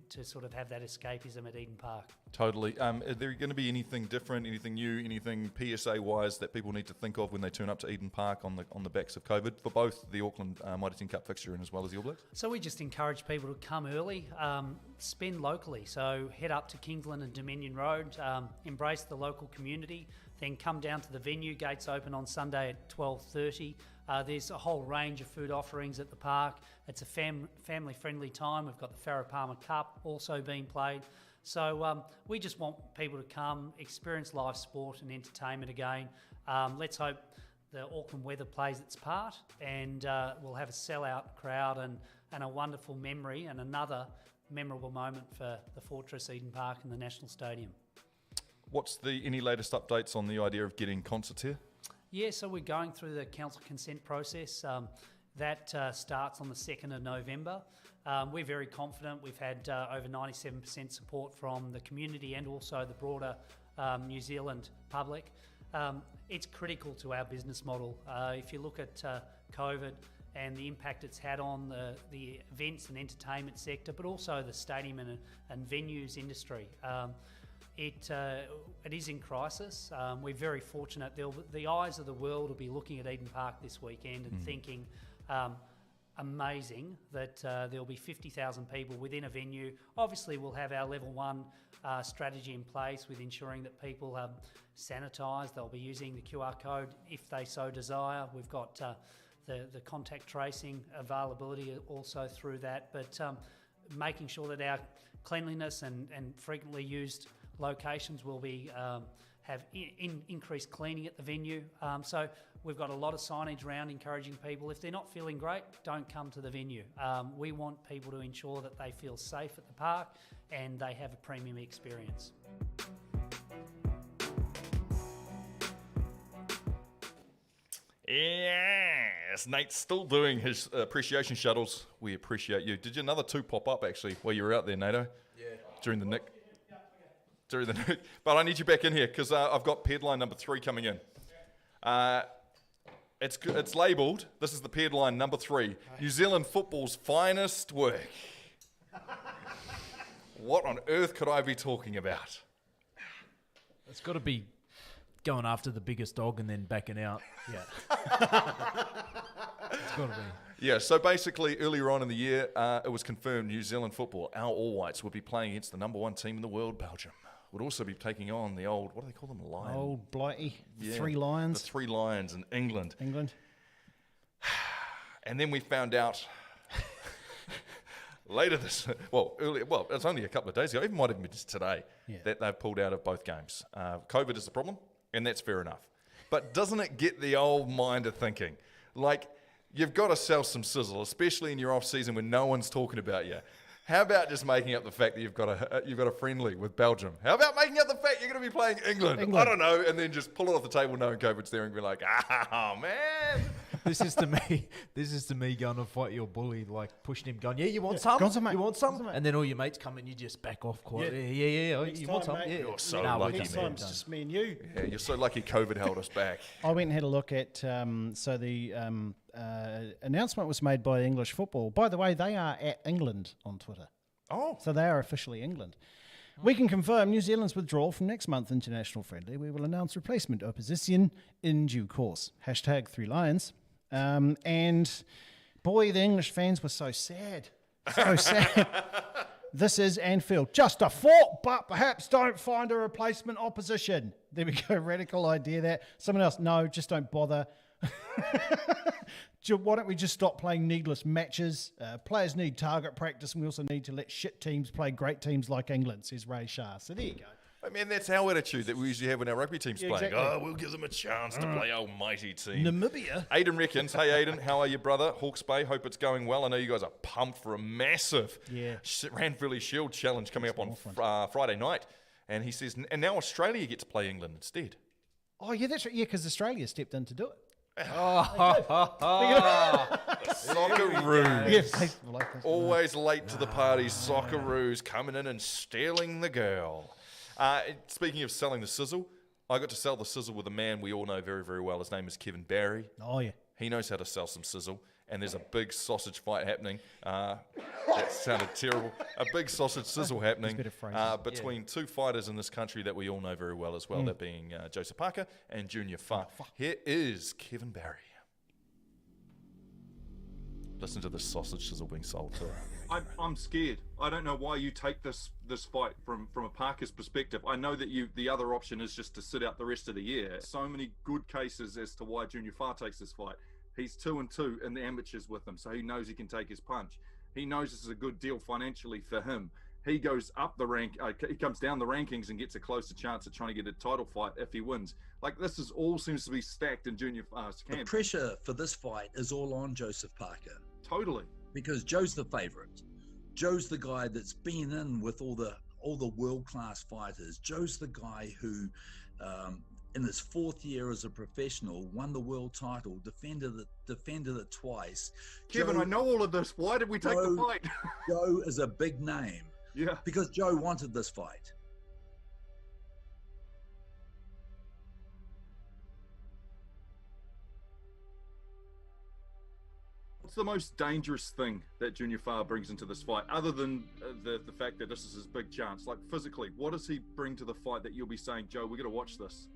to sort of have that escapism at Eden Park. Totally. Are there going to be anything different, anything new, anything PSA-wise that people need to think of when they turn up to Eden Park on the backs of COVID for both the Auckland Mighty 10 Cup fixture and as well as the All Blacks? So we just encourage people to come early, spend locally. So head up to Kingsland and Dominion Road, embrace the local community, then come down to the venue. Gates open on Sunday at 12:30. There's a whole range of food offerings at the park. It's a family-friendly time. We've got the Farrah Palmer Cup also being played. So we just want people to come, experience live sport and entertainment again. Let's hope the Auckland weather plays its part, and we'll have a sellout crowd and a wonderful memory and another memorable moment for the Fortress Eden Park and the National Stadium. What's any latest updates on the idea of getting concerts here? Yeah, so we're going through the council consent process. That starts on the 2nd of November. We're very confident. We've had over 97% support from the community and also the broader New Zealand public. It's critical to our business model. If you look at COVID and the impact it's had on the events and entertainment sector, but also the stadium and venues industry, it is in crisis. We're very fortunate. The eyes of the world will be looking at Eden Park this weekend and thinking, amazing that there'll be 50,000 people within a venue. Obviously, we'll have our level 1 strategy in place with ensuring that people sanitise. They'll be using the QR code if they so desire. We've got the contact tracing availability also through that, but making sure that our cleanliness and frequently used locations will be have increased cleaning at the venue. So we've got a lot of signage around encouraging people. If they're not feeling great, don't come to the venue. We want people to ensure that they feel safe at the park and they have a premium experience. Yes, Nate's still doing his appreciation shuttles. We appreciate you. Did you another 2 pop up actually while you were out there, Nato? Yeah. During the nick. But I need you back in here because I've got paired line number 3 coming in. It's labelled, this is the paired line number 3, New Zealand football's finest work. What on earth could I be talking about? It's got to be going after the biggest dog and then backing out. Yeah. It's got to be. Yeah, so basically earlier on in the year, it was confirmed New Zealand football, our All Whites, would be playing against the number 1 team in the world, Belgium. Would also be taking on the old, what do they call them, lion? Old Blighty, Yeah, 3 Lions. The 3 Lions in England. And then we found out later it's only a couple of days ago, it might have been just today, that they've pulled out of both games. COVID is the problem, and that's fair enough. But doesn't it get the old mind of thinking? Like, you've got to sell some sizzle, especially in your off-season when no one's talking about you. How about just making up the fact that you've got a friendly with Belgium? How about making up the fact you're going to be playing England? I don't know, and then just pull it off the table knowing COVID's there and be like, oh, man. This is to me going to fight your bully, like pushing him, going, yeah, you want some? Go on, some, mate. You want some? Go on, mate. And then all your mates come and you just back off quietly. Yeah. You want some? mate. Yeah. You're so Nah, we're lucky, done, Next we're time it's done. just me and you. Yeah, you're so lucky COVID held us back. I went and had a look at, the announcement was made by English Football. By the way, they are at England on Twitter. Oh. So they are officially England. We can confirm New Zealand's withdrawal from next month's international friendly. We will announce replacement opposition in due course. Hashtag 3 Lions. And boy, the English fans were so sad. So sad. This is Anfield. Just a thought, but perhaps don't find a replacement opposition. There we go. Radical idea that. Someone else, no, just don't bother. Why don't we just stop playing needless matches? Players need target practice, and we also need to let shit teams play great teams like England, says Ray Shah. So there you go. I mean, that's our attitude that we usually have when our rugby team's Yeah, playing. exactly. Oh, we'll give them a chance to play our mighty team. Namibia. Aidan reckons, hey Aidan, how are you, brother? Hawke's Bay, hope it's going well. I know you guys are pumped for a massive Ranfurly Shield challenge coming up on Friday night. And he says, and now Australia get to play England instead. Oh, yeah, that's right. Yeah, because Australia stepped in to do it. Socceroos. Yes. Always late to the party, Socceroos coming in and stealing the girl. Speaking of selling the sizzle, I got to sell the sizzle with a man we all know very, very well. His name is Kevin Barry. Oh, yeah. He knows how to sell some sizzle, and there's a big sausage fight happening. That sounded terrible. A big sausage sizzle happening between two fighters in this country that we all know very well as well, that being Joseph Parker and Junior Fa. Here is Kevin Barry. Listen to this sausage sizzle being sold to her. I'm scared. I don't know why you take this fight from a Parker's perspective. I know that the other option is just to sit out the rest of the year. So many good cases as to why Junior Fa takes this fight. He's 2-2 in the amateurs with him, so he knows he can take his punch. He knows this is a good deal financially for him. He goes up the rank. He comes down the rankings and gets a closer chance at trying to get a title fight if he wins. Like, this is all seems to be stacked in Junior Fa's camp. The pressure for this fight is all on Joseph Parker. Totally. Because Joe's the favorite. Joe's the guy that's been in with all the world-class fighters. Joe's the guy who, in his 4th year as a professional, won the world title, defended it twice. Kevin, I know all of this. Why did we take the fight? Joe is a big name. Yeah. Because Joe wanted this fight. What's the most dangerous thing that Junior Fa brings into this fight, other than the fact that this is his big chance? Like, physically, what does he bring to the fight that you'll be saying, Joe, we're going to watch this?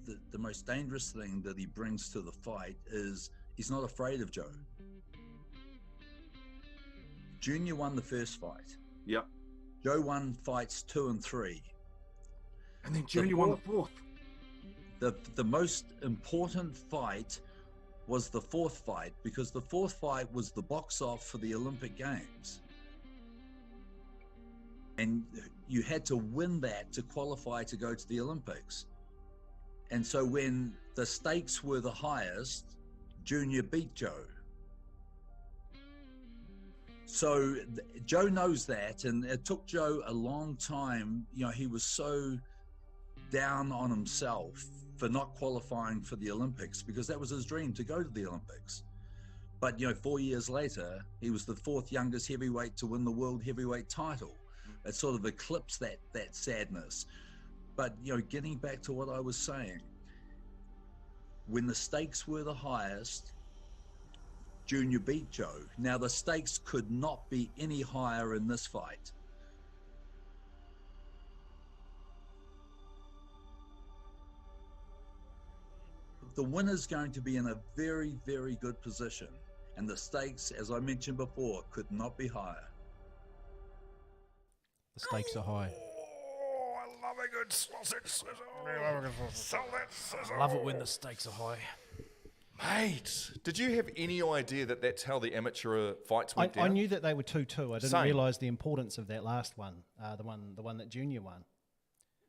The most dangerous thing that he brings to the fight is he's not afraid of Joe. Junior won the first fight. Yep. Joe won fights 2 and 3. And then Junior won the 4th. The most important fight was the 4th fight, because the 4th fight was the box off for the Olympic Games. And you had to win that to qualify to go to the Olympics. And so when the stakes were the highest, Junior beat Joe. So Joe knows that, and it took Joe a long time. You know, he was so down on himself for not qualifying for the Olympics, because that was his dream, to go to the Olympics. But, you know, 4 years later, he was the 4th youngest heavyweight to win the world heavyweight title. It sort of eclipsed that sadness. But, you know, getting back to what I was saying, when the stakes were the highest, Junior beat Joe. Now, the stakes could not be any higher in this fight. The winner's going to be in a very, very good position. And the stakes, as I mentioned before, could not be higher. The stakes are high. Oh, I love a good sausage sizzle. Sell that sizzle. I love it when the stakes are high. Mate, did you have any idea that that's how the amateur fights went down? I knew that they were 2-2. I didn't Same. realise the importance of that last one, the one that Junior won.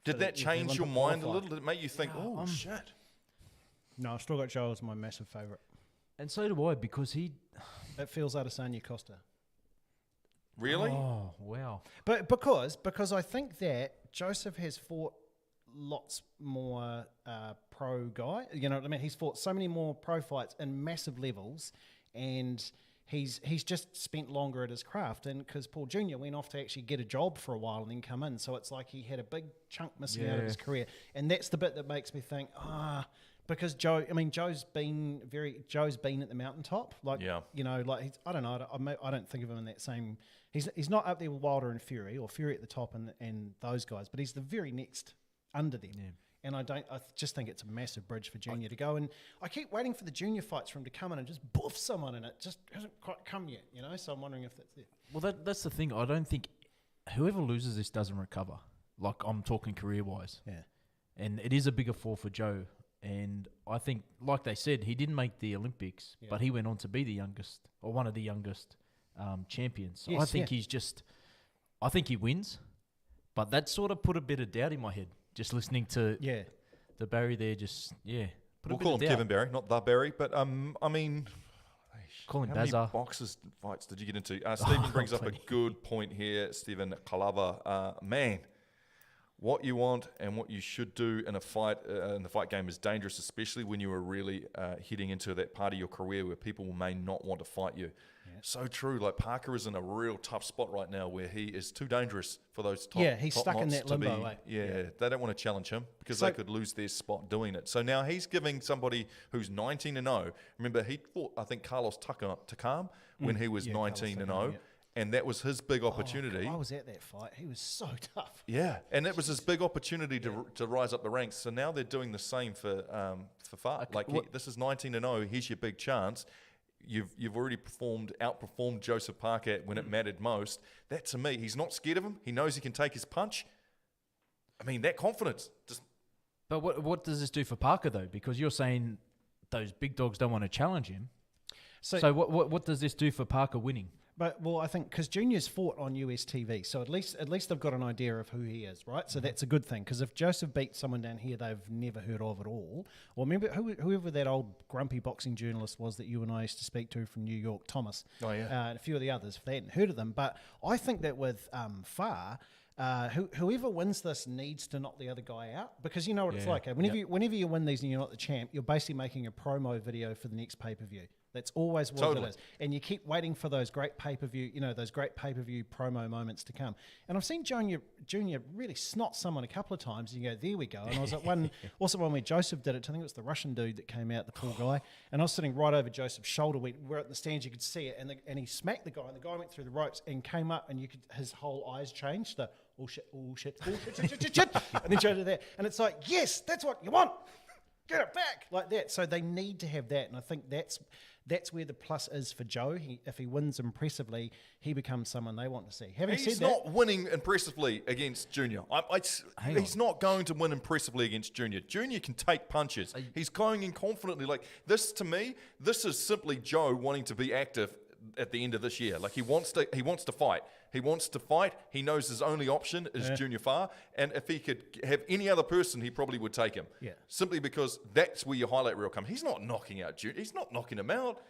Did that change your Olympic mind a qualifier. little? Did it make you think, oh, shit? No, I've still got Joe as my massive favourite. And so do I, because he... It feels Adesanya Costa. Really? Oh, wow. But because I think that Joseph has fought lots more pro guy. You know what I mean? He's fought so many more pro fights in massive levels, and he's just spent longer at his craft. And because Paul Jr. went off to actually get a job for a while and then come in, so it's like he had a big chunk missing out of his career. And that's the bit that makes me think, because Joe's been at the mountaintop. Like, you know, like I don't know. I don't think of him in that same. He's not up there with Wilder and Fury, or Fury at the top and those guys, but he's the very next under them. Yeah. And I just think it's a massive bridge for Junior to go. And I keep waiting for the Junior fights for him to come in and just boof someone, and it just hasn't quite come yet, you know? So I'm wondering if that's there. Well, that's the thing. I don't think whoever loses this doesn't recover. Like, I'm talking career-wise. Yeah. And it is a bigger fall for Joe. And I think, like they said, he didn't make the Olympics, but he went on to be the youngest, or one of the youngest champions. So I think I think he wins. But that sort of put a bit of doubt in my head. Just listening to the Barry there, We'll call him Kevin Barry, not the Barry. But I mean, call him how Bazar. many boxers fights did you get into? Stephen brings up a good point here. Stephen Kalava, man, what you want and what you should do in a fight in the fight game is dangerous, especially when you are really heading into that part of your career where people may not want to fight you. So true. Like Parker is in a real tough spot right now where he is too dangerous for those top. Yeah, he's top stuck in knots that to limbo, be- Yeah, they don't want to challenge him because they could lose their spot doing it. So now he's giving somebody who's 19-0. Remember, he fought, I think, Carlos Takam when he was 19-0. And that was his big opportunity. I was at that fight. He was so tough. Yeah, and it was his big opportunity to rise up the ranks. So now they're doing the same for Fat. This is 19-0. Here's your big chance. You've already outperformed Joseph Parker when it mattered most. That to me, he's not scared of him. He knows he can take his punch. I mean, that confidence. But what does this do for Parker though? Because you're saying those big dogs don't want to challenge him. So what does this do for Parker winning? But I think because Junior's fought on US TV, so at least they've got an idea of who he is, right? So that's a good thing. Because if Joseph beat someone down here they've never heard of at all, or remember whoever that old grumpy boxing journalist was that you and I used to speak to from New York, Thomas, and a few of the others, if they hadn't heard of them. But I think that with Far, whoever wins this needs to knock the other guy out, because you know what it's like. Whenever you win these and you're not the champ, you're basically making a promo video for the next pay-per-view. That's always what it is. And you keep waiting for those great pay-per-view, those great pay-per-view promo moments to come. And I've seen Junior really snot someone a couple of times and you go, there we go. And I was at one where Joseph did it. I think it was the Russian dude that came out, the poor guy. And I was sitting right over Joseph's shoulder. We're at the stands, you could see it. And he smacked the guy, and the guy went through the ropes and came up, and his whole eyes changed. Oh shit. And then Joe did that. And it's like, yes, that's what you want. Get it back like that. So they need to have that, and I think that's where the plus is for Joe. If he wins impressively, he becomes someone they want to see. He's not winning impressively against Junior. He's not going to win impressively against Junior. Junior can take punches. He's going in confidently. Like this, to me, this is simply Joe wanting to be active at the end of this year. Like he wants to fight. He wants to fight. He knows his only option is Junior Far, and if he could have any other person, he probably would take him. Yeah. Simply because that's where your highlight reel comes. He's not knocking out Junior. He's not knocking him out.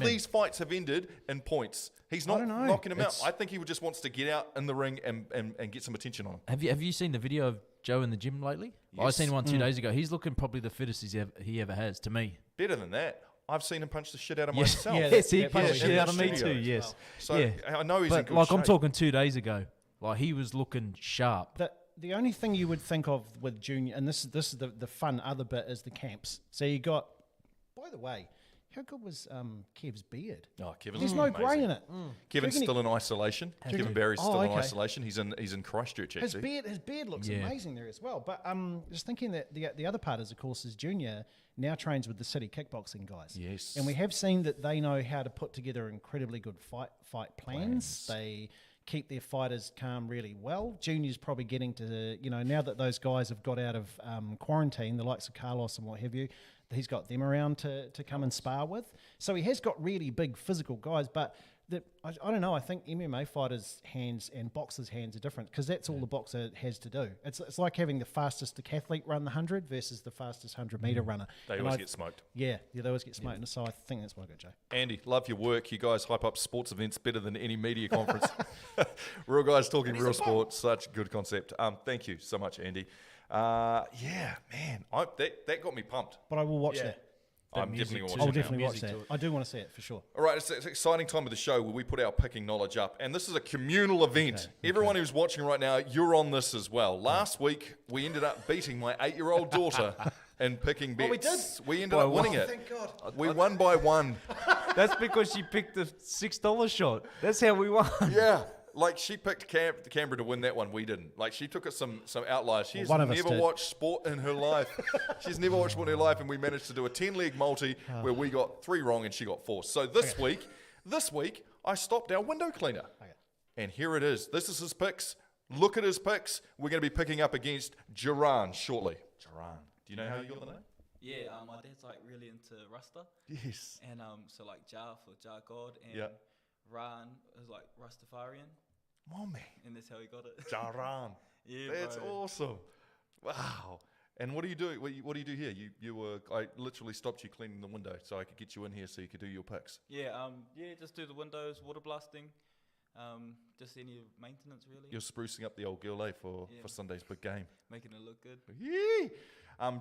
These fights have ended in points. He's not knocking him out. I think he just wants to get out in the ring and get some attention on him. Have you seen the video of Joe in the gym lately? Yes. I seen one 2 days ago. He's looking probably the fittest he ever has, to me. Better than that. I've seen him punch the shit out of myself. Yes, he punched the shit out of me too, yes. So I know he's in good shape. I'm talking 2 days ago. Like, he was looking sharp. The only thing you would think of with Junior, and this is the fun other bit, is the camps. So you got, by the way, how good was Kev's beard? Oh, Kevin's There's no amazing. grey in it. Kevin's still in isolation. Kevin Barry's still in isolation. He's in Christchurch, actually. His beard looks amazing there as well. But just thinking that the other part is, of course, is Junior now trains with the city kickboxing guys. Yes. And we have seen that they know how to put together incredibly good fight plans. They keep their fighters calm really well. Junior's probably getting to, now that those guys have got out of quarantine, the likes of Carlos and what have you, he's got them around to come and spar with. So he has got really big physical guys, but I don't know. I think MMA fighters' hands and boxers' hands are different, because that's all the boxer has to do. It's like having the fastest decathlete run the 100 versus the fastest 100-meter runner. They always get smoked. Yeah, they always get smoked. And so I think that's why I got Joe. Andy, love your work. You guys hype up sports events better than any media conference. Real guys talking real sport. Such a good concept. Thank you so much, Andy. Yeah, man, that got me pumped. But I will watch that. I'm definitely watching. I'll definitely watch that. I do want to see it for sure. All right, it's an exciting time of the show where we put our picking knowledge up, and this is a communal event. Okay. Everyone who's watching right now, you're on this as well. Last week, we ended up beating my 8-year-old daughter in picking bets. Oh, we did? We ended up winning it. Thank God. We won by 1. That's because she picked the $6 shot. That's how we won. Yeah. Like, she picked Canberra to win that one. We didn't. Like, she took us some outliers. She's never watched sport in her life. She's never watched sport in her life, and we managed to do a 10-leg multi where we got 3 wrong and she got 4. So this week, I stopped our window cleaner. Okay. And here it is. This is his picks. Look at his picks. We're going to be picking up against Jaran shortly. Jaran. Do you know how you got the name? Yeah, my dad's like really into Rasta. Yes. And so like Jar for Jar God, and Ran is like Rastafarian. Mommy. And that's how he got it. Jaran. Yeah, that's awesome. Wow. And what do you do? What do you do here? I literally stopped you cleaning the window so I could get you in here so you could do your picks. Yeah, just do the windows, water blasting. Just any maintenance, really. You're sprucing up the old girl, for Sunday's big game. Making it look good. Yeah.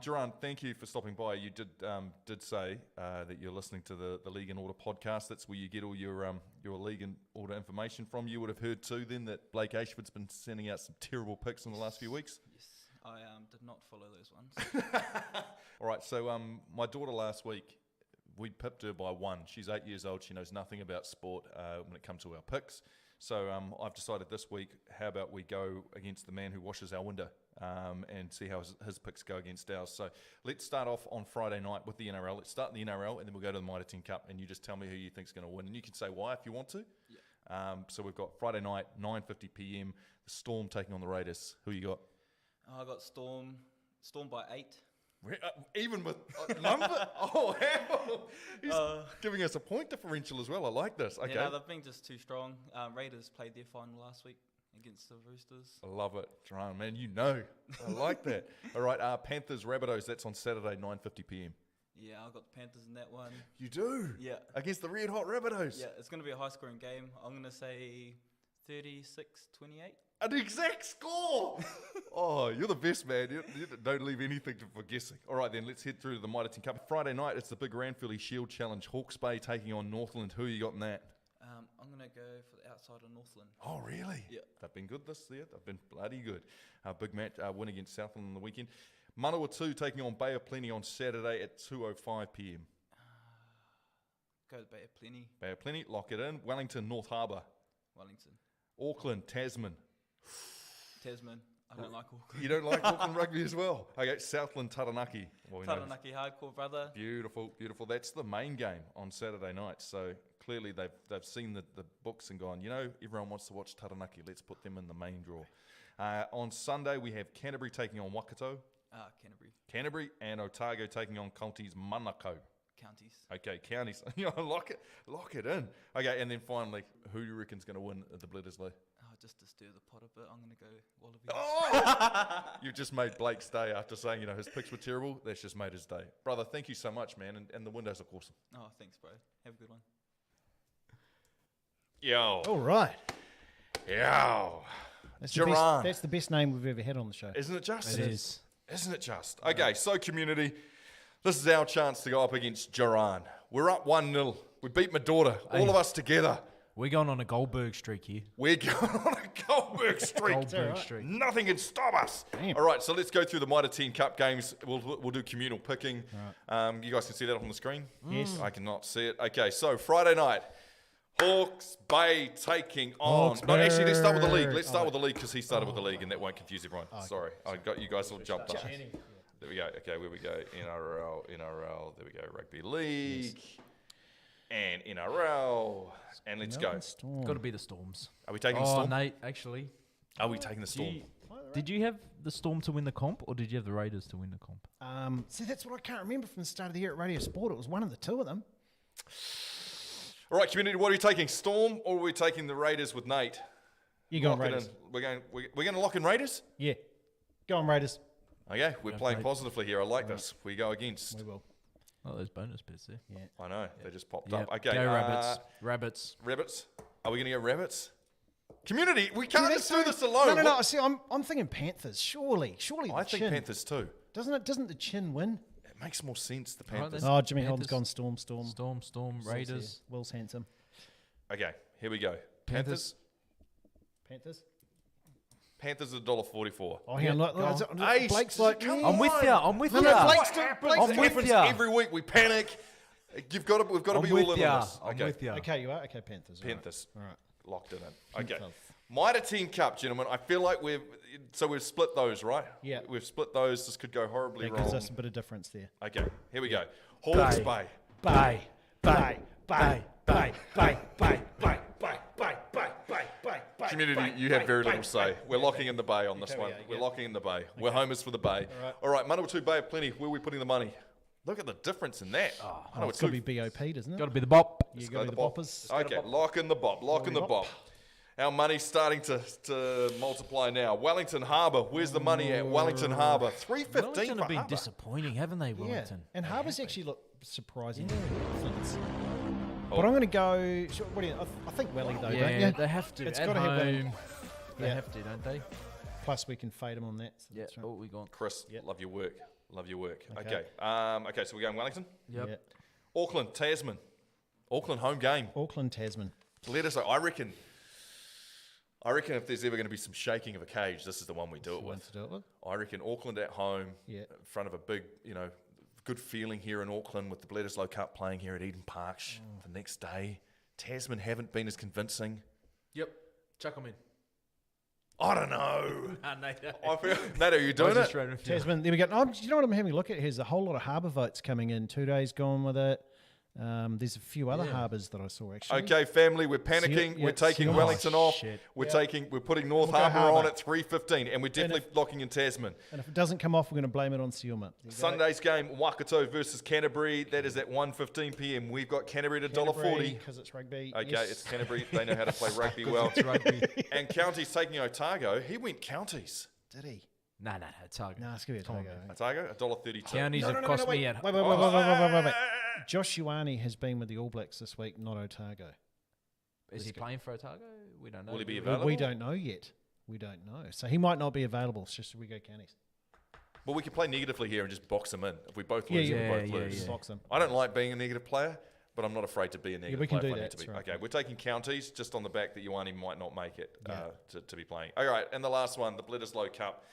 Duran, thank you for stopping by. You did say that you're listening to the League in Order podcast. That's where you get all your League in Order information from. You would have heard too then that Blake Ashford's been sending out some terrible picks in the last few weeks. Yes, I did not follow those ones. All right, so my daughter last week, we pipped her by 1. She's 8 years old. She knows nothing about sport when it comes to our picks. So I've decided this week, how about we go against the man who washes our window and see how his picks go against ours. So let's start off on Friday night with the NRL. Let's start in the NRL and then we'll go to the Mitre 10 Cup and you just tell me who you think's going to win. And you can say why if you want to. Yeah. So we've got Friday night, 9:50 p.m, the Storm taking on the Raiders. Who you got? I got Storm by 8. Even with number? Oh, hell. He's giving us a point differential as well. I like this. Okay. Yeah, they've been just too strong. Raiders played their final last week against the Roosters. I love it. Jerome, man, you know. I like that. All right, Panthers, Rabbitohs, that's on Saturday, 9:50 p.m. Yeah, I've got the Panthers in that one. You do? Yeah. Against the red hot Rabbitohs? Yeah, it's going to be a high-scoring game. I'm going to say 36-28. An exact score! Oh, you're the best, man. You don't leave anything for guessing. All right, then, let's head through to the Mitre 10 Cup. Friday night, it's the big Ranfurly Shield Challenge. Hawke's Bay taking on Northland. Who you got in that? I'm going to go for the outside of Northland. Oh, really? Yeah. They've been good this year. They've been bloody good. Big match, win against Southland on the weekend. Manawatu taking on Bay of Plenty on Saturday at 2:05 p.m. Go to Bay of Plenty. Bay of Plenty, lock it in. Wellington, North Harbour. Wellington. Auckland, Tasman. Tasman. I don't like Auckland. You don't like Auckland rugby as well? Okay, Southland, Taranaki. Well, Taranaki hardcore, brother. Beautiful, beautiful. That's the main game on Saturday night. So clearly they've seen the books and gone, everyone wants to watch Taranaki. Let's put them in the main draw. On Sunday, we have Canterbury taking on Waikato. Canterbury and Otago taking on Counties Manukau. Counties. Okay, counties. Lock it in. Okay, and then finally, who do you reckon's going to win at the Bledisloe? Just to stir the pot a bit, I'm going to go Wallabies. Oh! You've just made Blake's day after saying, his picks were terrible. That's just made his day. Brother, thank you so much, man. And the windows are awesome. Oh, thanks, bro. Have a good one. Yo. All right. Yo. That's the best name we've ever had on the show. Isn't it just? It is. Isn't it just? Okay, so community, this is our chance to go up against Duran. We're up 1-0. We beat my daughter. All of us together. We're going on a Goldberg streak here. We're going on a Goldberg streak. Goldberg streak. Nothing can stop us. Damn. All right, so let's go through the Mitre 10 Cup games. We'll do communal picking. Right. You guys can see that on the screen? Yes. I cannot see it. Okay, so Friday night, Hawke's Bay taking on... No, actually, let's start with the league. Let's start with the league because he started with the league and that won't confuse everyone. Sorry, I got you guys all jumped up. There we go. Okay, where we go. NRL. There we go. Rugby League. And NRL. And let's go. Got to be the Storms. Are we taking the Storm? Nate, actually. Are we taking the Storm? Did you have the Storm to win the comp, or did you have the Raiders to win the comp? See, that's what I can't remember from the start of the year at Radio Sport. It was one of the two of them. All right, community, what are we taking? Storm or are we taking the Raiders with Nate? You going Raiders? We're going to lock in Raiders? Yeah. Go on Raiders. Okay, we're playing positively here. I like this. We go against. We will. Oh, those bonus bits there. Yeah. I know. They just popped up. Okay. Go Rabbits. Rabbits. Are we going to go Rabbits? Community, we can't just do this alone. No. See, I'm thinking Panthers. Surely. I think Panthers too. Doesn't the chin win? It makes more sense, the Panthers. Oh, Jimmy Holden's gone Storm. Raiders. Will's handsome. Okay, here we go. Panthers are $1.44. Oh, hang on. Blake's like, come I'm with you. No, Blake's I'm with you. Every week we panic. We've got to be all in on this. I'm with you. Okay, you are? Okay, Panthers. Panthers. All right. Locked it in. Okay. Mitre 10 Cup, gentlemen. I feel like we've split those, right? Yeah. We've split those. This could go horribly wrong. Gives us a bit of difference there. Okay, here we go. Hawke's Bay. Bye. Community, you have very little say. We're locking in the Bay on this one. We're locking in the Bay. We're homers for the Bay. All right, Manawatu Bay of Plenty. Where are we putting the money? Look at the difference in that. It's got to be BOP, doesn't it? Got to be the bop. You got to be the boppers. Okay, lock in the bop. Lock in the bop. Our money's starting to multiply now. Wellington Harbour. Where's the money at Wellington Harbour? $3.15 Wellington have been disappointing, haven't they, Yeah. Wellington? And Harbour's actually looked surprising. But I'm going to go. What do you? I think Welly though. Yeah, don't you? they have to. It's At got to have Welly. home. They Yeah. have to, don't they? Plus, we can fade him on that. So Yeah. that's right. Oh, we gone. Chris, Yep. love your work. Love your work. Okay. Okay, so we're going Wellington. Yep. Yeah. Auckland, Tasman. Auckland home game. Auckland, Tasman. Let us know. I reckon if there's ever going to be some shaking of a cage, this is the one we do it The one with. to do it with. I reckon Auckland at home, Yeah. in front of a big, good feeling here in Auckland with the Bledisloe Cup playing here at Eden Park the next day. Tasman haven't been as convincing. Yep. Chuck them in. I don't know. Nato. I feel, Nato, you doing it? Tasman. There we go. Oh, do you know what I'm having a look at? There's a whole lot of harbour votes coming in. 2 days gone with it. There's a few other harbours that I saw actually. Okay, family, we're panicking. yeah, We're taking Seal- Wellington off. shit. We're putting North We'll go Harbour on Harbour. at 3:15, and we're definitely locking in Tasman. And if it doesn't come off, we're going to blame it on Sealman. Sunday's game, Waikato versus Canterbury. That is at 1:15 p.m. We've got Canterbury at $1.40. because it's rugby. Okay, yes. it's Canterbury. They know how to play rugby well. It's rugby. And Counties taking Otago. He went Counties. Did he? No, Target. No, it's going to be a Otago. Otago, $1.32. Counties have cost me at. Wait. Josh Ioane has been with the All Blacks this week, not Otago. Is he playing for Otago? We don't know. Will he be Well, available? we don't know yet. We don't know. So he might not be available. It's just we go counties. Well, we can play negatively here and just box him in. If we both Yeah, lose, yeah, we both lose. yeah. Box him. I don't like being a negative player, but I'm not afraid to be a negative we can player do if I that, need to be. that's right. Okay, we're taking Counties just on the back that Ioane might not make it to be playing. All right, and the last one, the Bledisloe Cup.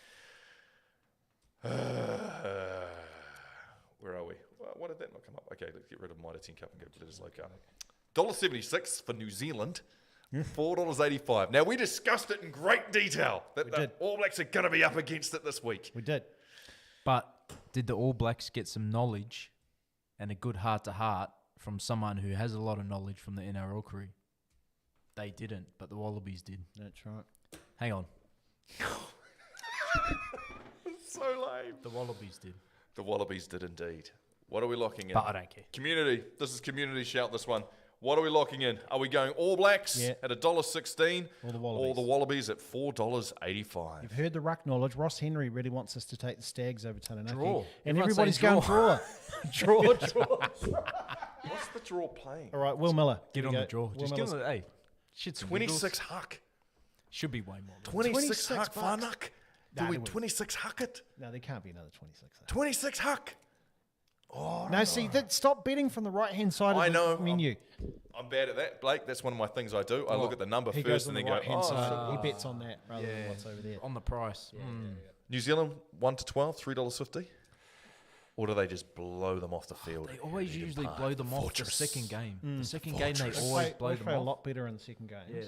Where are we? Well, why did that not come up? Okay, let's get rid of Mitre 10 Cup and go to Bledisloe Cup. $1.76 for New Zealand. $4.85. Now, we discussed it in great detail that We the did. All Blacks are going to be up against it this week. We did. But did the All Blacks get some knowledge and a good heart-to-heart from someone who has a lot of knowledge from the NRL career? They didn't, but the Wallabies did. That's right. Hang on. So lame. The Wallabies did. The Wallabies did indeed. What are we locking in? But I don't care. Community. This is community shout, this one. What are we locking in? Are we going All Blacks at $1.16 Or the Wallabies. or the Wallabies at $4.85? You've heard the ruck knowledge. Ross Henry really wants us to take the Stags over Taranaki. Draw. And Everyone's everybody's saying going draw. draw. What's the draw playing? All right, Will Miller. Get Here on we the go. draw. Will Just give Miller's- them hey. Shit's 26 huck. Should be way more. 26 huck $26. Farnuck. Do Nah, we they wouldn't. 26 huck it? No, there can't be another 26. 26 huck. No, see, stop betting from the right-hand side I of know. the menu. I'm bad at that, Blake. That's one of my things I do. I look at the number He first goes on and then the go, right-hand side. oh, He bets on that rather than what's over there. On the price. New Zealand 1 to 12, $3.50. Or do they just blow them off the field? They always Eden usually Park? blow them off the Fortress. second game. The second game they Fortress. always They blow them play a off. lot better in the second games. Yeah.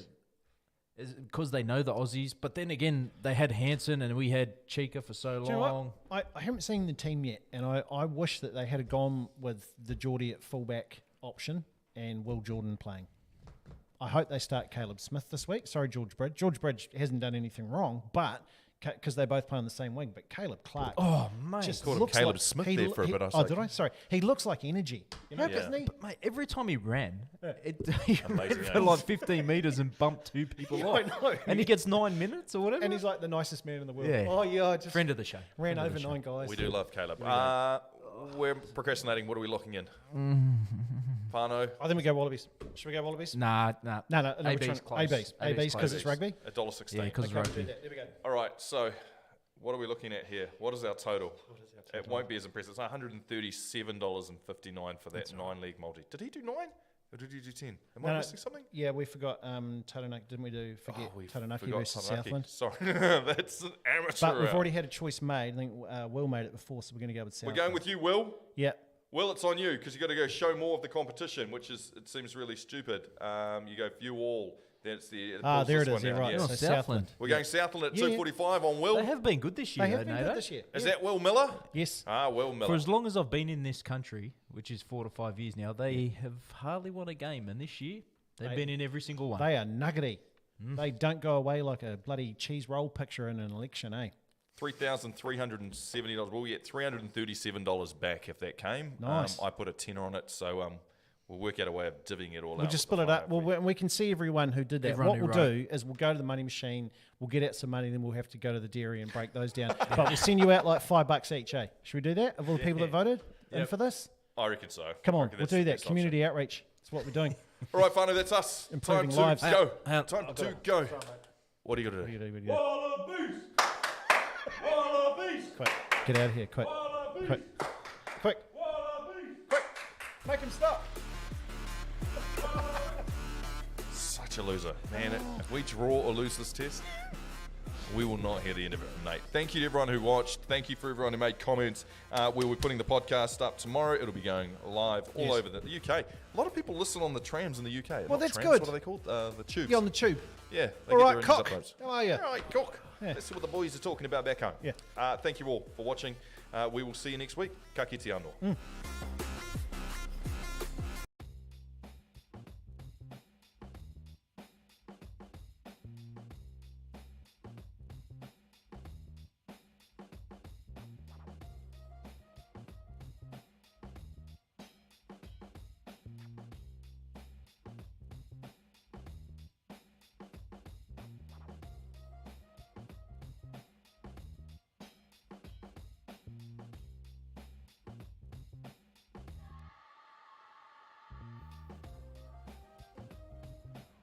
Because they know the Aussies. But then again, they had Hansen and we had Chica for so Do you know long. what? I haven't seen the team yet, and I wish that they had gone with the Geordie at fullback option and Will Jordan playing. I hope they start Caleb Smith this week. Sorry, George Bridge. George Bridge hasn't done anything wrong, but because they both play on the same wing. But Caleb Clark, Oh, mate. just Called him looks Caleb like Smith he there lo- for a he- bit, I was Oh, like- did I? Sorry. He looks like energy. You know, Yeah. doesn't he? Mate, every time he ran, he ran Amazing, for eh? like 15 metres and bumped two people off. I know. And he gets 9 minutes or whatever. And he's like the nicest man in the world. Yeah. Oh yeah, I just friend of the show. ran Friend of over the show. 9 guys. We do love Caleb. We're procrastinating. What are we locking in? Fano, I think we go Wallabies. Should we go Wallabies? Nah. No, we're AB's trying- close. AB's because it's ABs. rugby. $1.16. Yeah, because Okay, rugby. there we go. All right, so what are we looking at here? What is our total? It won't be as impressive. It's $137.59 for that 9-league multi. Did he do 9? Or did he do 10? Am I missing something? Yeah, we forgot Taranaki, didn't we? Forget Taranaki forgot versus Taranaki. Southland. Sorry, that's an amateur. But we've hour. already had a choice made. I think Will made it before, so we're going to go with We're Southland. going with you, Will. Yeah. Will, it's on you because you got to go show more of the competition, which is it seems really stupid. You go view all. That's the pulls There this it one is. Yeah, down, right. yeah. So Southland. Southland. We're going Southland at Yeah, yeah. 2:45 on Will. They have been good this year, They though, have been Nato. good this year. Is Yeah. that Will Miller? Yes. Will Miller. For as long as I've been in this country, which is 4 to 5 years now, they have hardly won a game. And this year, they've been in every single one. They are nuggety. They don't go away like a bloody cheese roll picture in an election, eh? $3,370. We'll get $337 back if that came. Nice. I put a tenner on it, so we'll work out a way of divvying it all out. We'll just with split the it up. final. Well, we can see everyone who did that. Everyone What who we'll do is we'll go to the money machine, we'll get out some money, then we'll have to go to the dairy and break those down. But we'll send you out like $5 each, eh? Should we do that? Of all the people that voted in for this? I reckon so. Come I on, reckon we'll that's the do that. best Community outreach. That's what we're doing. All right, whānau, that's us. Improving Time lives. to go. Hang on. Time to go. What do you got to do? Wallabies! Wallabies! Quick, get out of here, quick. Wallabies! Quick. Wallabies! Quick, make him stop. Such a loser. Man, if we draw or lose this test, we will not hear the end of it, mate. Thank you to everyone who watched. Thank you for everyone who made comments. We will be putting the podcast up tomorrow. It'll be going live all over the UK. A lot of people listen on the trams in the UK. Well, Not that's trams, good. What are they called? The tubes. Get on the tube. Yeah. They All get right, their engines Cock. uploads. How are you? All right, Cock. Yeah. This is what the boys are talking about back home. Yeah. Thank you all for watching. We will see you next week. Ka kite anō.